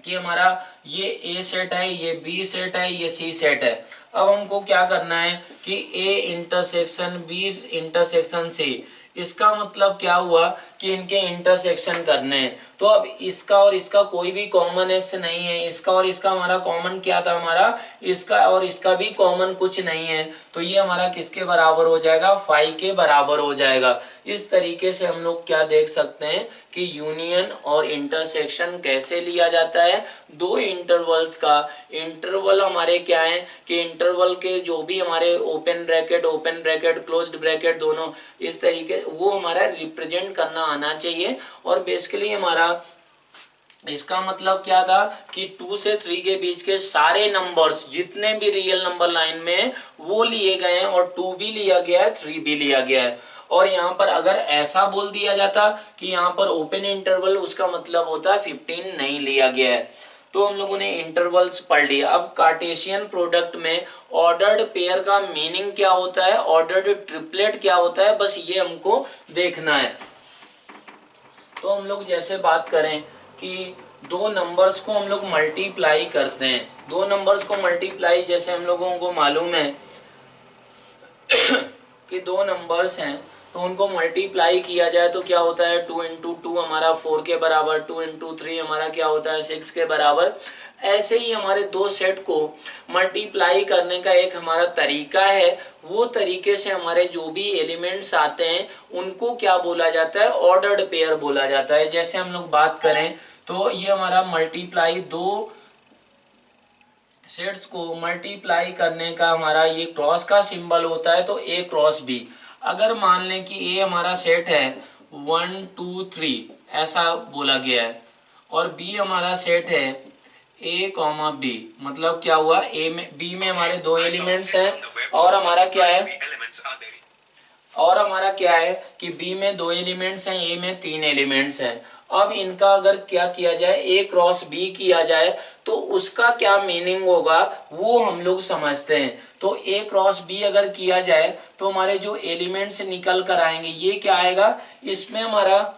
कि हमारा ये ए सेट है, ये बी सेट है, ये सी सेट है। अब हमको क्या करना है कि A intersection B intersection C, इसका मतलब क्या हुआ कि इनके इंटरसेक्शन करने हैं। तो अब इसका और इसका कोई भी कॉमन एक्स नहीं है, इसका और इसका हमारा कॉमन क्या था, हमारा इसका और इसका भी कॉमन कुछ नहीं है, तो ये हमारा किसके बराबर हो जाएगा 5 के बराबर हो जाएगा। इस तरीके से हम लोग क्या देख सकते हैं कि यूनियन और इंटरसेक्शन कैसे लिया जाता है। दो इंटरवल्स का इंटरवल हमारे क्या है कि इंटरवल के जो भी हमारे ओपन ब्रैकेट क्लोज्ड ब्रैकेट दोनों इस तरीके वो हमारा रिप्रेजेंट करना आना चाहिए। और बेसिकली हमारा इसका मतलब क्या था कि 2 से 3 के बीच के सारे नंबर्स जितने भी रियल नंबर लाइन में वो लिए गए हैं, और 2 भी लिया गया है 3 भी लिया गया है। और यहाँ पर अगर ऐसा बोल दिया जाता कि यहाँ पर ओपन इंटरवल, उसका मतलब होता है 15 नहीं लिया गया है। तो हम लोगों ने इंटरवल्स पढ़ लिया। अब कार्टेशियन प्रोडक्ट में ऑर्डर्ड पेयर का मीनिंग क्या होता है, ऑर्डर्ड ट्रिपलेट क्या होता है, बस ये हमको देखना है। तो हम लोग जैसे बात करें कि दो नंबर्स को हम लोग मल्टीप्लाई करते हैं, दो नंबर्स को मल्टीप्लाई जैसे हम लोगों को मालूम है कि दो नंबर्स हैं तो उनको मल्टीप्लाई किया जाए तो क्या होता है 2 into 2 हमारा 4 के बराबर, 2 into 3 हमारा क्या होता है 6 के बराबर। ऐसे ही हमारे दो सेट को मल्टीप्लाई करने का एक हमारा तरीका है, वो तरीके से हमारे जो भी एलिमेंट्स आते हैं उनको क्या बोला जाता है, ऑर्डर्ड पेयर बोला जाता है। जैसे हम लोग बात करें तो ये हमारा मल्टीप्लाई दो सेट्स को मल्टीप्लाई करने का हमारा ये क्रॉस का सिंबल होता है, तो ए क्रॉस बी। अगर मान लें कि ए हमारा सेट है 1 2 3 ऐसा बोला गया है, और बी हमारा सेट है ए कॉमा बी, मतलब क्या हुआ ए में बी में हमारे दो एलिमेंट्स हैं, और हमारा क्या है कि बी में दो एलिमेंट्स हैं, ए में 3 एलिमेंट्स हैं। अब इनका अगर क्या किया जाए ए क्रॉस बी किया जाए तो उसका क्या मीनिंग होगा वो हम लोग समझते हैं। तो ए क्रॉस बी अगर किया जाए तो हमारे जो एलिमेंट्स निकल कर आएंगे ये क्या आएगा, इसमें हमारा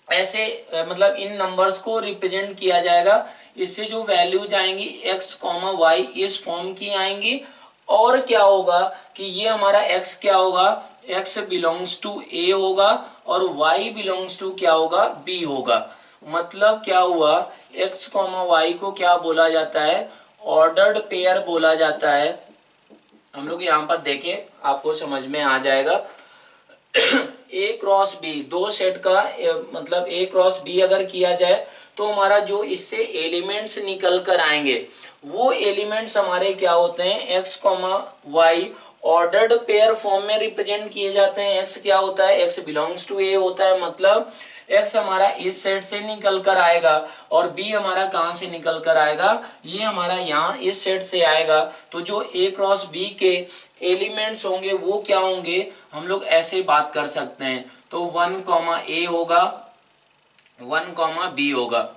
ऐसे मतलब इन नंबर्स को रिप्रेजेंट किया जाएगा। इससे जो वैल्यूज आएंगी x, y इस फॉर्म की आएंगी, और क्या होगा कि ये हमारा x क्या होगा, x बिलोंग्स टू a होगा और y बिलोंग्स टू क्या होगा b होगा। मतलब क्या हुआ x, y को क्या बोला जाता है, ऑर्डर्ड पेयर बोला जाता है। हम लोग यहाँ पर देखें आपको समझ में आ जाएगा। ए क्रॉस बी दो सेट का मतलब ए क्रॉस बी अगर किया जाए तो हमारा जो इससे एलिमेंट्स निकल कर आएंगे वो एलिमेंट्स हमारे क्या होते हैं, x, y ordered pair form में रिप्रेजेंट किए जाते हैं। x क्या होता है, x बिलोंग्स टू a होता है, मतलब x हमारा इस सेट से निकल कर आएगा और b हमारा कहां से निकल कर आएगा, ये हमारा यहाँ इस सेट से आएगा। तो जो a क्रॉस b के एलिमेंट्स होंगे वो क्या होंगे, हम लोग ऐसे बात कर सकते हैं। तो 1, a होगा, 1, b होगा।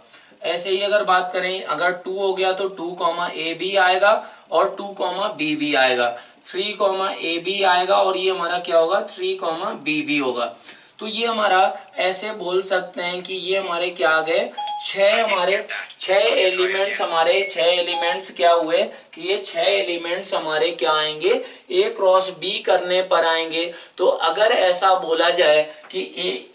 ऐसे ही अगर बात करें, अगर 2 हो गया तो 2, a भी आएगा और 2, b भी आएगा, 3, a भी आएगा और ये हमारा क्या होगा, 3, b भी होगा। तो ये हमारा ऐसे बोल सकते हैं कि ये हमारे क्या आ गए, छह एलिमेंट्स क्या हुए कि ये 6 एलिमेंट्स हमारे क्या आएंगे, a क्रॉस b करने पर आएंगे। तो अगर ऐसा बोला जाए कि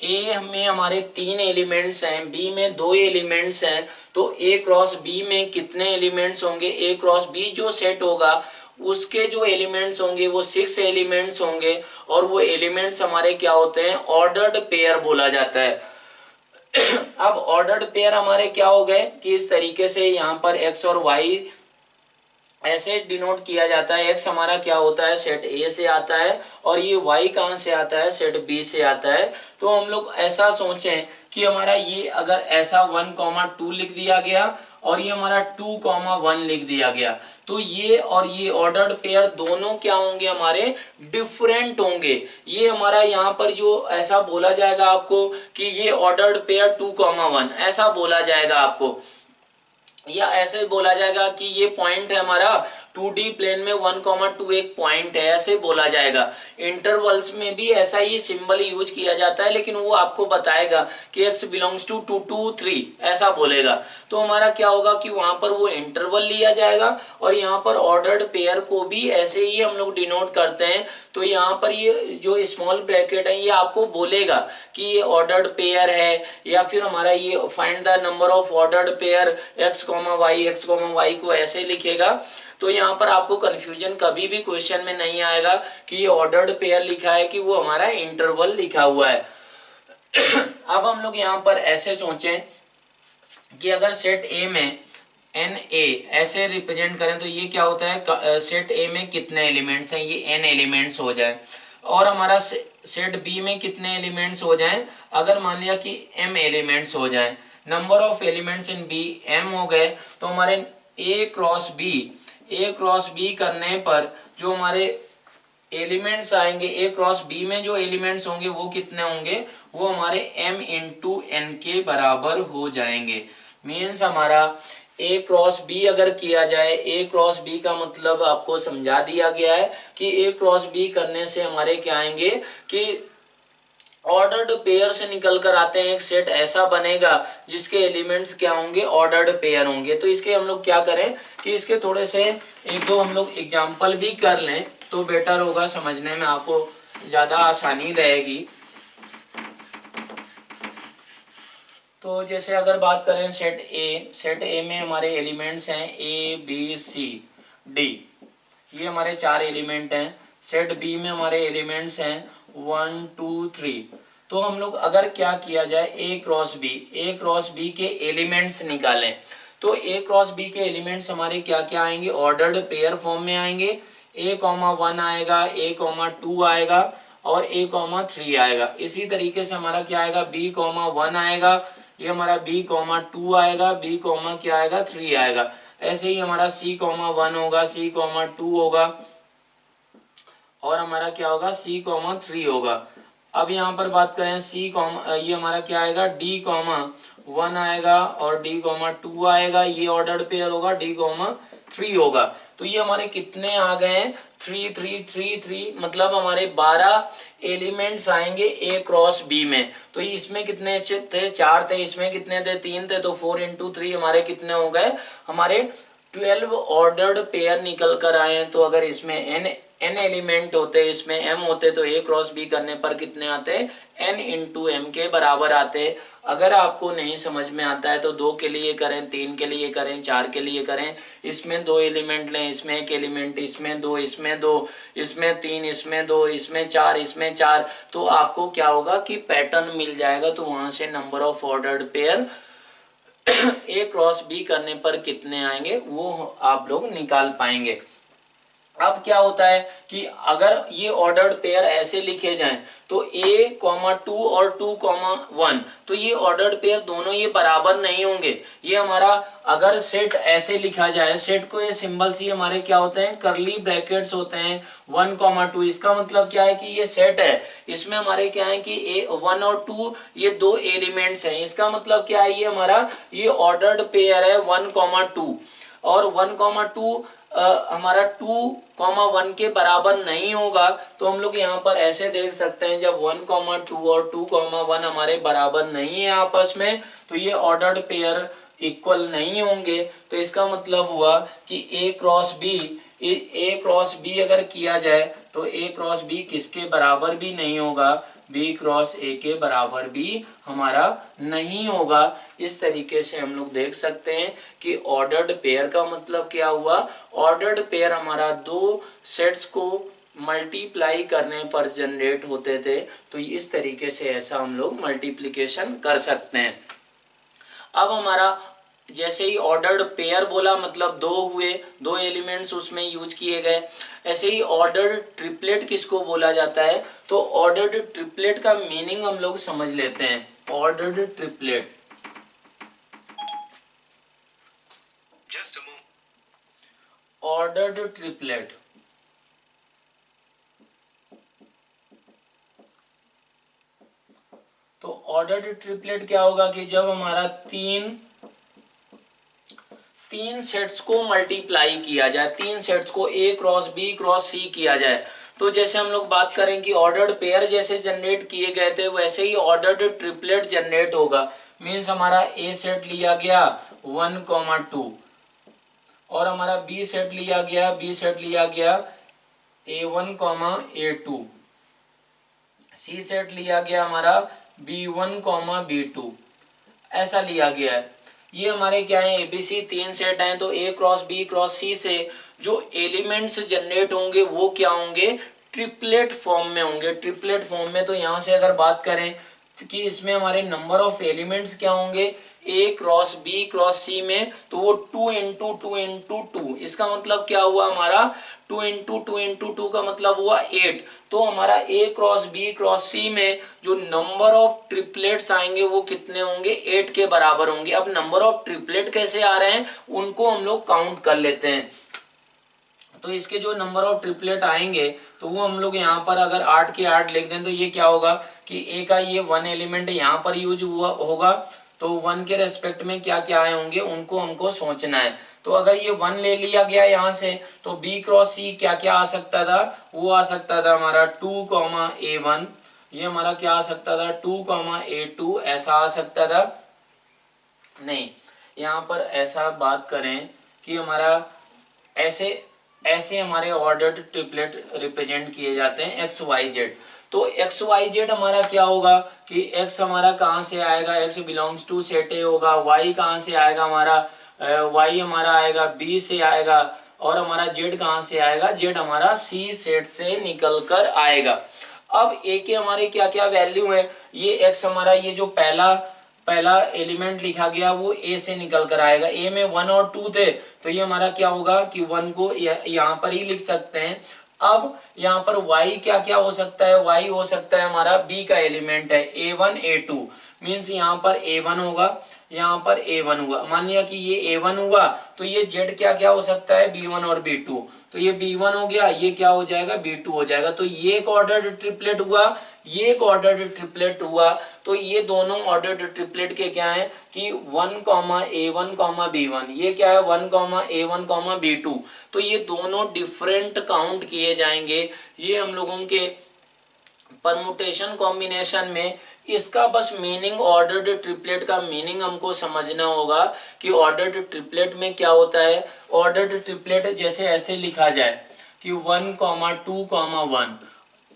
a में हमारे 3 एलिमेंट्स हैं, b में 2 एलिमेंट्स हैं, तो a क्रॉस b में कितने एलिमेंट्स होंगे, a क्रॉस b जो सेट होगा उसके जो एलिमेंट्स होंगे वो 6 एलिमेंट्स होंगे और वो एलिमेंट्स हमारे क्या होते हैं, ऑर्डर्ड पेयर बोला जाता है। अब ऑर्डर्ड पेयर हमारे क्या हो गए कि इस तरीके से यहाँ पर x और y ऐसे डिनोट किया जाता है। x हमारा क्या होता है, सेट A से आता है और ये y कहाँ से आता है, सेट B से आता है। तो हम लोग ऐसा सोचें कि हमारा ये अगर ऐसा 1, 2 लिख दिया गया और ये हमारा 2, 1 लिख दिया गया, तो ये और ये ऑर्डर्ड पेयर दोनों क्या होंगे, हमारे डिफरेंट होंगे। ये हमारा यहाँ पर जो ऐसा बोला जाएगा आपको कि ये ऑर्डर्ड पेयर 2, 1 ऐसा बोला जाएगा आपको, या ऐसे बोला जाएगा कि ये पॉइंट है हमारा 2D प्लेन में 1, 2 एक पॉइंट है, ऐसे बोला जाएगा। इंटरवल्स में भी ऐसा ही सिंबल यूज किया जाता है, लेकिन वो आपको बताएगा कि x बिलोंग्स टू 2, 2, 3 ऐसा बोलेगा। तो हमारा क्या होगा कि वहां पर वो इंटरवल लिया जाएगा और यहाँ पर ऑर्डर्ड पेयर को भी ऐसे ही हम लोग डिनोट करते हैं। तो यहाँ पर ये जो स्मॉल ब्रैकेट है ये आपको बोलेगा कि ये ऑर्डर्ड पेयर है, या फिर हमारा ये find the number of ordered pair x, y को ऐसे लिखेगा। तो यहाँ पर आपको कंफ्यूजन कभी भी क्वेश्चन में नहीं आएगा कि ये ऑर्डर्ड पेयर लिखा है कि वो हमारा इंटरवल लिखा हुआ है। अब हम लोग यहाँ पर ऐसे सोचें कि अगर सेट A में NA ऐसे रिप्रेजेंट करें तो ये क्या होता है, सेट A में कितने एलिमेंट्स हैं, ये n एलिमेंट्स हो जाए, और हमारा सेट B में कितने एलिमेंट्स हो जाएं, अगर मान लिया कि m एलिमेंट्स हो जाएं, number of elements in B m हो गए, तो हमारे A क्रॉस B करने पर जो हमारे एलिमेंट्स आएंगे, A क्रॉस B में जो एलिमेंट्स होंगे वो कितने होंगे, वो हमारे m इंटू n के बराबर हो जाएंगे। मीन्स हमारा A क्रॉस B अगर किया जाए, A क्रॉस B का मतलब आपको समझा दिया गया है कि A क्रॉस B करने से हमारे क्या आएंगे कि ऑर्डर्ड पेयर से निकल कर आते हैं, एक सेट ऐसा बनेगा जिसके एलिमेंट्स क्या होंगे, ऑर्डर्ड पेयर होंगे। तो इसके हम लोग क्या करें कि इसके थोड़े से 1-2 हम लोग एग्जांपल भी कर लें तो बेटर होगा, समझने में आपको ज्यादा आसानी रहेगी। तो जैसे अगर बात करें सेट ए में हमारे एलिमेंट्स हैं A, B, C, D, ये हमारे 4 एलिमेंट हैं। सेट बी में हमारे एलिमेंट्स हैं 1, 2, 3। तो हम लोग अगर क्या किया जाए, A क्रॉस B के एलिमेंट्स निकालें, तो A क्रॉस B के एलिमेंट्स हमारे क्या क्या आएंगे, ऑर्डर्ड पेयर फॉर्म में आएंगे। A,1 आएगा, A,2 आएगा और A,3 आएगा। इसी तरीके से हमारा क्या आएगा, B,1 आएगा, ये हमारा B,2 आएगा, B, क्या आएगा, 3 आएगा। ऐसे ही हमारा C,1 होगा, C,2 होगा और हमारा क्या होगा, C,3 होगा। अब यहाँ पर बात करें ये हमारा क्या आएगा, D,1 आएगा और D,2 आएगा, ये ऑर्डर्ड पेयर होगा, D,3 होगा। तो ये हमारे कितने आ गए हैं, 3, 3, 3, 3, मतलब हमारे 12 एलिमेंट्स आएंगे A क्रॉस B में। तो इसमें कितने थे, 4 थे, इसमें कितने थे, 3 थे, तो 4 इंटू 3 हमारे कितने हो गए, हमारे 12 ऑर्डर्ड पेयर निकल कर आए हैं। तो अगर इसमें n एलिमेंट होते, इसमें m होते, तो A क्रॉस B करने पर कितने आते, n इंटू m के बराबर आते। अगर आपको नहीं समझ में आता है तो 2 के लिए करें, 3 के लिए करें, 4 के लिए करें। इसमें 2 एलिमेंट लें, इसमें 1 एलिमेंट, इसमें 2, इसमें 2, इसमें 3, इसमें 2, इसमें 4, इसमें 4, तो आपको क्या होगा कि पैटर्न मिल जाएगा। तो वहां से number of ordered pair A cross B करने पर कितने आएंगे वो आप लोग निकाल पाएंगे। अब क्या होता है कि अगर ये ऑर्डर्ड पेयर ऐसे लिखे जाएं तो a, 2 और 2, 1, तो ये ऑर्डर्ड पेयर दोनों ये बराबर नहीं होंगे। ये हमारा अगर सेट ऐसे लिखा जाए, सेट को ये सिंबल्स ही हमारे क्या होते हैं, करली ब्रैकेट्स होते हैं 1, 2। इसका मतलब क्या है कि ये सेट है, इसमें हमारे क्या है कि 1 और 2 ये दो एलिमेंट्स हैं। इसका मतलब क्या है, ये हमारा ये ऑर्डर्ड पेयर है 1, 2 और 1, 2 हमारा 2, 1 के बराबर नहीं होगा। तो हम लोग यहाँ पर ऐसे देख सकते हैं, जब 1, 2 और 2, 1 हमारे बराबर नहीं है आपस में, तो ये ऑर्डर्ड पेयर इक्वल नहीं होंगे। तो इसका मतलब हुआ कि ए क्रॉस बी अगर किया जाए तो ए क्रॉस बी किसके बराबर भी नहीं होगा, बी क्रॉस ए के बराबर भी हमारा नहीं होगा। इस तरीके से हम लोग देख सकते हैं कि ऑर्डर्ड पेयर का मतलब क्या हुआ, ऑर्डर्ड पेयर हमारा दो सेट्स को मल्टीप्लाई करने पर जनरेट होते थे। तो इस तरीके से ऐसा हम लोग मल्टीप्लिकेशन कर सकते हैं। अब हमारा जैसे ही ऑर्डर्ड पेयर बोला मतलब दो हुए, दो एलिमेंट्स उसमें यूज किए गए। ऐसे ही ऑर्डर्ड ट्रिपलेट किसको बोला जाता है, तो ऑर्डर्ड ट्रिपलेट का मीनिंग हम लोग समझ लेते हैं। ऑर्डर्ड ट्रिपलेट, ऑर्डर्ड ट्रिपलेट तो ऑर्डर्ड ट्रिपलेट क्या होगा कि जब हमारा तीन सेट्स को मल्टीप्लाई किया जाए, तीन सेट्स को ए क्रॉस बी क्रॉस सी किया जाए। तो जैसे हम लोग बात करें कि ऑर्डर्ड पेयर जैसे जनरेट किए गए थे, वैसे ही ऑर्डर्ड ट्रिपलेट जनरेट होगा। मीन्स हमारा ए सेट लिया गया 1, 2 और हमारा बी सेट लिया गया A1, A2, सी सेट लिया गया हमारा B1, B2, ऐसा लिया गया है। ये हमारे क्या है, एबीसी तीन सेट हैं। तो ए क्रॉस बी क्रॉस सी से जो एलिमेंट्स जनरेट होंगे वो क्या होंगे, ट्रिपलेट फॉर्म में होंगे। ट्रिपलेट फॉर्म में तो यहाँ से अगर बात करें कि इसमें हमारे नंबर ऑफ एलिमेंट्स क्या होंगे, ए क्रॉस बी क्रॉस सी में, तो वो 2 इंटू 2 इंटू 2। इसका मतलब क्या हुआ हमारा, 2 इंटू 2 इंटू 2 का मतलब हुआ 8। तो हमारा ए क्रॉस बी क्रॉस सी में जो नंबर ऑफ ट्रिपलेट्स आएंगे वो कितने होंगे, 8 के बराबर होंगे। अब नंबर ऑफ ट्रिपलेट कैसे आ रहे हैं उनको हम लोग काउंट कर लेते हैं। तो इसके जो नंबर ऑफ ट्रिपलेट आएंगे तो वो हम लोग यहाँ पर अगर 8 के 8 लिख दें तो ये क्या होगा कि ए का ये 1 एलिमेंट यहाँ पर यूज हुआ होगा, तो 1 के रेस्पेक्ट में क्या क्या आए होंगे उनको हमको सोचना है। तो अगर ये 1 ले लिया गया यहाँ से तो बी क्रॉस सी क्या क्या आ सकता था, वो आ सकता था हमारा 2, A1, ये हमारा क्या आ सकता था 2, A2, ऐसा आ सकता था। नहीं, यहाँ पर ऐसा बात करें कि हमारा ऐसे हमारे ऑर्डर्ड ट्रिपलेट रिप्रेजेंट किए जाते हैं एक्स वाई जेड। तो एक्स वाई जेड हमारा क्या होगा कि एक्स हमारा कहाँ से आएगा, X belongs to set A होगा। वाई कहाँ से आएगा हमारा, वाई हमारा आएगा बी से आएगा। और हमारा जेड कहाँ से आएगा, जेड हमारा सी सेट से निकल कर आएगा। अब ए के हमारे क्या क्या वैल्यू है, ये एक्स हमारा ये जो पहला एलिमेंट लिखा गया वो ए से निकल कर आएगा। ए में 1 और 2 थे तो ये हमारा क्या होगा कि 1 को यहाँ पर ही लिख सकते हैं। अब यहाँ पर y क्या क्या हो सकता है, y हो सकता है हमारा b का एलिमेंट है A1, A2, मीन्स यहाँ पर A1 होगा, यहाँ पर A1 हुआ। मान लिया कि ये A1 हुआ तो ये z क्या क्या हो सकता है B1 और B2, तो ये B1 हो गया, ये क्या हो जाएगा B2 हो जाएगा। तो ये एक ऑर्डर्ड ट्रिपलेट हुआ, ये एक ऑर्डर्ड ट्रिपलेट हुआ। तो ये दोनों ऑर्डर्ड ट्रिपलेट के क्या है कि 1, A1, B1, ये क्या है 1, A1, B2। तो ये दोनों डिफरेंट काउंट किए जाएंगे। ये हम लोगों के परमुटेशन कॉम्बिनेशन में इसका बस मीनिंग, ऑर्डर्ड ट्रिपलेट का मीनिंग हमको समझना होगा कि ऑर्डर्ड ट्रिपलेट में क्या होता है। ऑर्डर्ड ट्रिपलेट जैसे ऐसे लिखा जाए कि 1, 2, 1,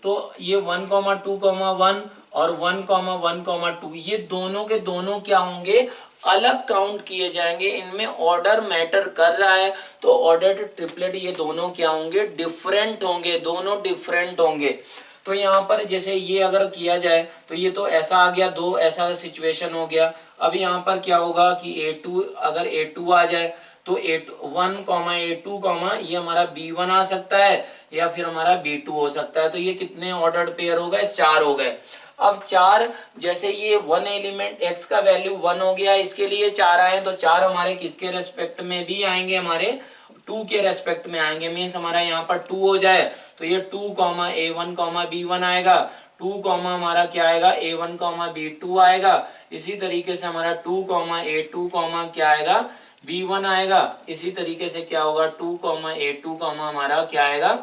तो ये 1, 2, 1 और 1, 1, 2 ये दोनों के दोनों क्या होंगे, अलग काउंट किए जाएंगे। इनमें ऑर्डर मैटर कर रहा है तो ऑर्डर्ड ट्रिपलेट ये दोनों क्या होंगे, डिफरेंट होंगे, दोनों डिफरेंट होंगे। तो यहाँ पर जैसे ये अगर किया जाए तो ये तो ऐसा आ गया, दो ऐसा सिचुएशन हो गया। अब यहाँ पर क्या होगा कि A2 अगर A2 आ जाए तो A1 A2 ये हमारा B1 आ सकता है या फिर हमारा B2 हो सकता है। तो ये कितने ऑर्डर्ड पेयर हो गए, 4 हो गए। अब 4 जैसे ये 1 एलिमेंट x का वैल्यू 1 हो गया, इसके लिए 4 आए तो 4 हमारे किसके रेस्पेक्ट में भी आएंगे, हमारे 2 के रेस्पेक्ट में आएंगे। मीन्स हमारा यहाँ पर 2 हो जाए तो ये 2 A1 B1 आएगा, 2 हमारा क्या आएगा A1 B2 आएगा। इसी तरीके से हमारा 2 A2 क्या आएगा B1 आएगा। इसी तरीके से क्या होगा 2 A2 हमारा क्या आएगा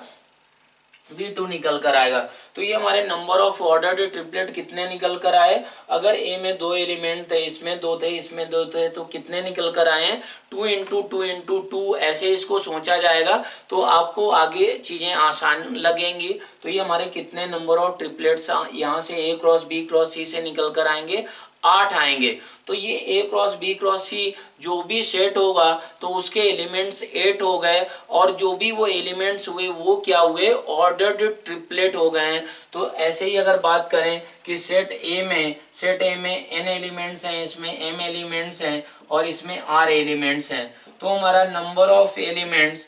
B2 निकल कर आएगा। तो ये हमारे नंबर ऑफ ऑर्डर्ड ट्रिपलेट कितने निकल कर आए, अगर A में 2 एलिमेंट थे, इसमें 2 थे, इसमें 2 थे, तो कितने निकल कर आए हैं 2 इंटू 2 इंटू 2। ऐसे इसको सोचा जाएगा तो आपको आगे चीजें आसान लगेंगी। तो ये हमारे कितने नंबर ऑफ ट्रिपलेट्स यहाँ से A cross B cross C से निकल कर आएंगे, 8 आएंगे। तो ये A cross B cross C जो भी सेट होगा तो उसके एलिमेंट्स 8 हो गए, और जो भी वो एलिमेंट्स हुए वो क्या हुए, ऑर्डर्ड ट्रिपलेट हो गए हैं। तो ऐसे ही अगर बात करें कि सेट A में n एलिमेंट्स हैं, इसमें m एलिमेंट्स हैं और इसमें r एलिमेंट्स हैं, तो हमारा नंबर ऑफ एलिमेंट्स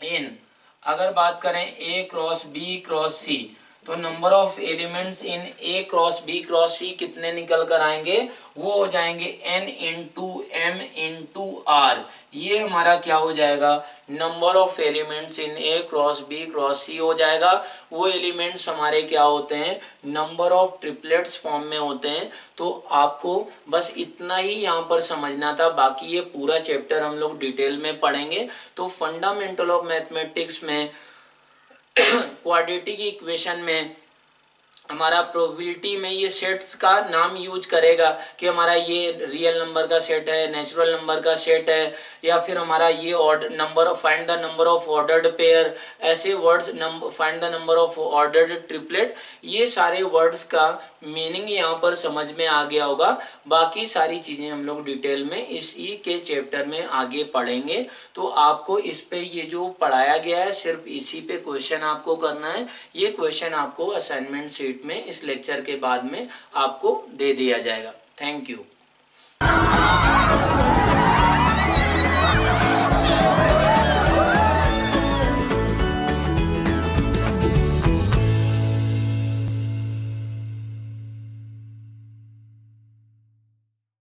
इन अगर बात करें A cross B cross C, तो number of elements in A cross B cross C कितने निकल कर आएंगे, वो हो जाएंगे n into m into r। ये हमारा क्या हो जाएगा, number of elements in A cross B cross C हो जाएगा। वो एलिमेंट्स हमारे क्या होते हैं, नंबर ऑफ ट्रिपलेट्स फॉर्म में होते हैं। तो आपको बस इतना ही यहाँ पर समझना था, बाकी ये पूरा चैप्टर हम लोग डिटेल में पढ़ेंगे। तो फंडामेंटल ऑफ मैथमेटिक्स में क्वाड्रेटिक इक्वेशन में हमारा प्रोबेबिलिटी में ये सेट्स का नाम यूज करेगा कि हमारा ये रियल नंबर का सेट है, नेचुरल नंबर का सेट है, या फिर हमारा ये order number, find the number of ordered pair, ऐसे words, find the number of ordered triplet, ये सारे वर्ड्स का मीनिंग यहाँ पर समझ में आ गया होगा। बाकी सारी चीज़ें हम लोग डिटेल में इसी के चैप्टर में आगे पढ़ेंगे। तो आपको इस पे ये जो पढ़ाया गया है सिर्फ इसी पे क्वेश्चन आपको करना है। ये क्वेश्चन आपको असाइनमेंट शीट में इस लेक्चर के बाद में आपको दे दिया जाएगा। Thank you.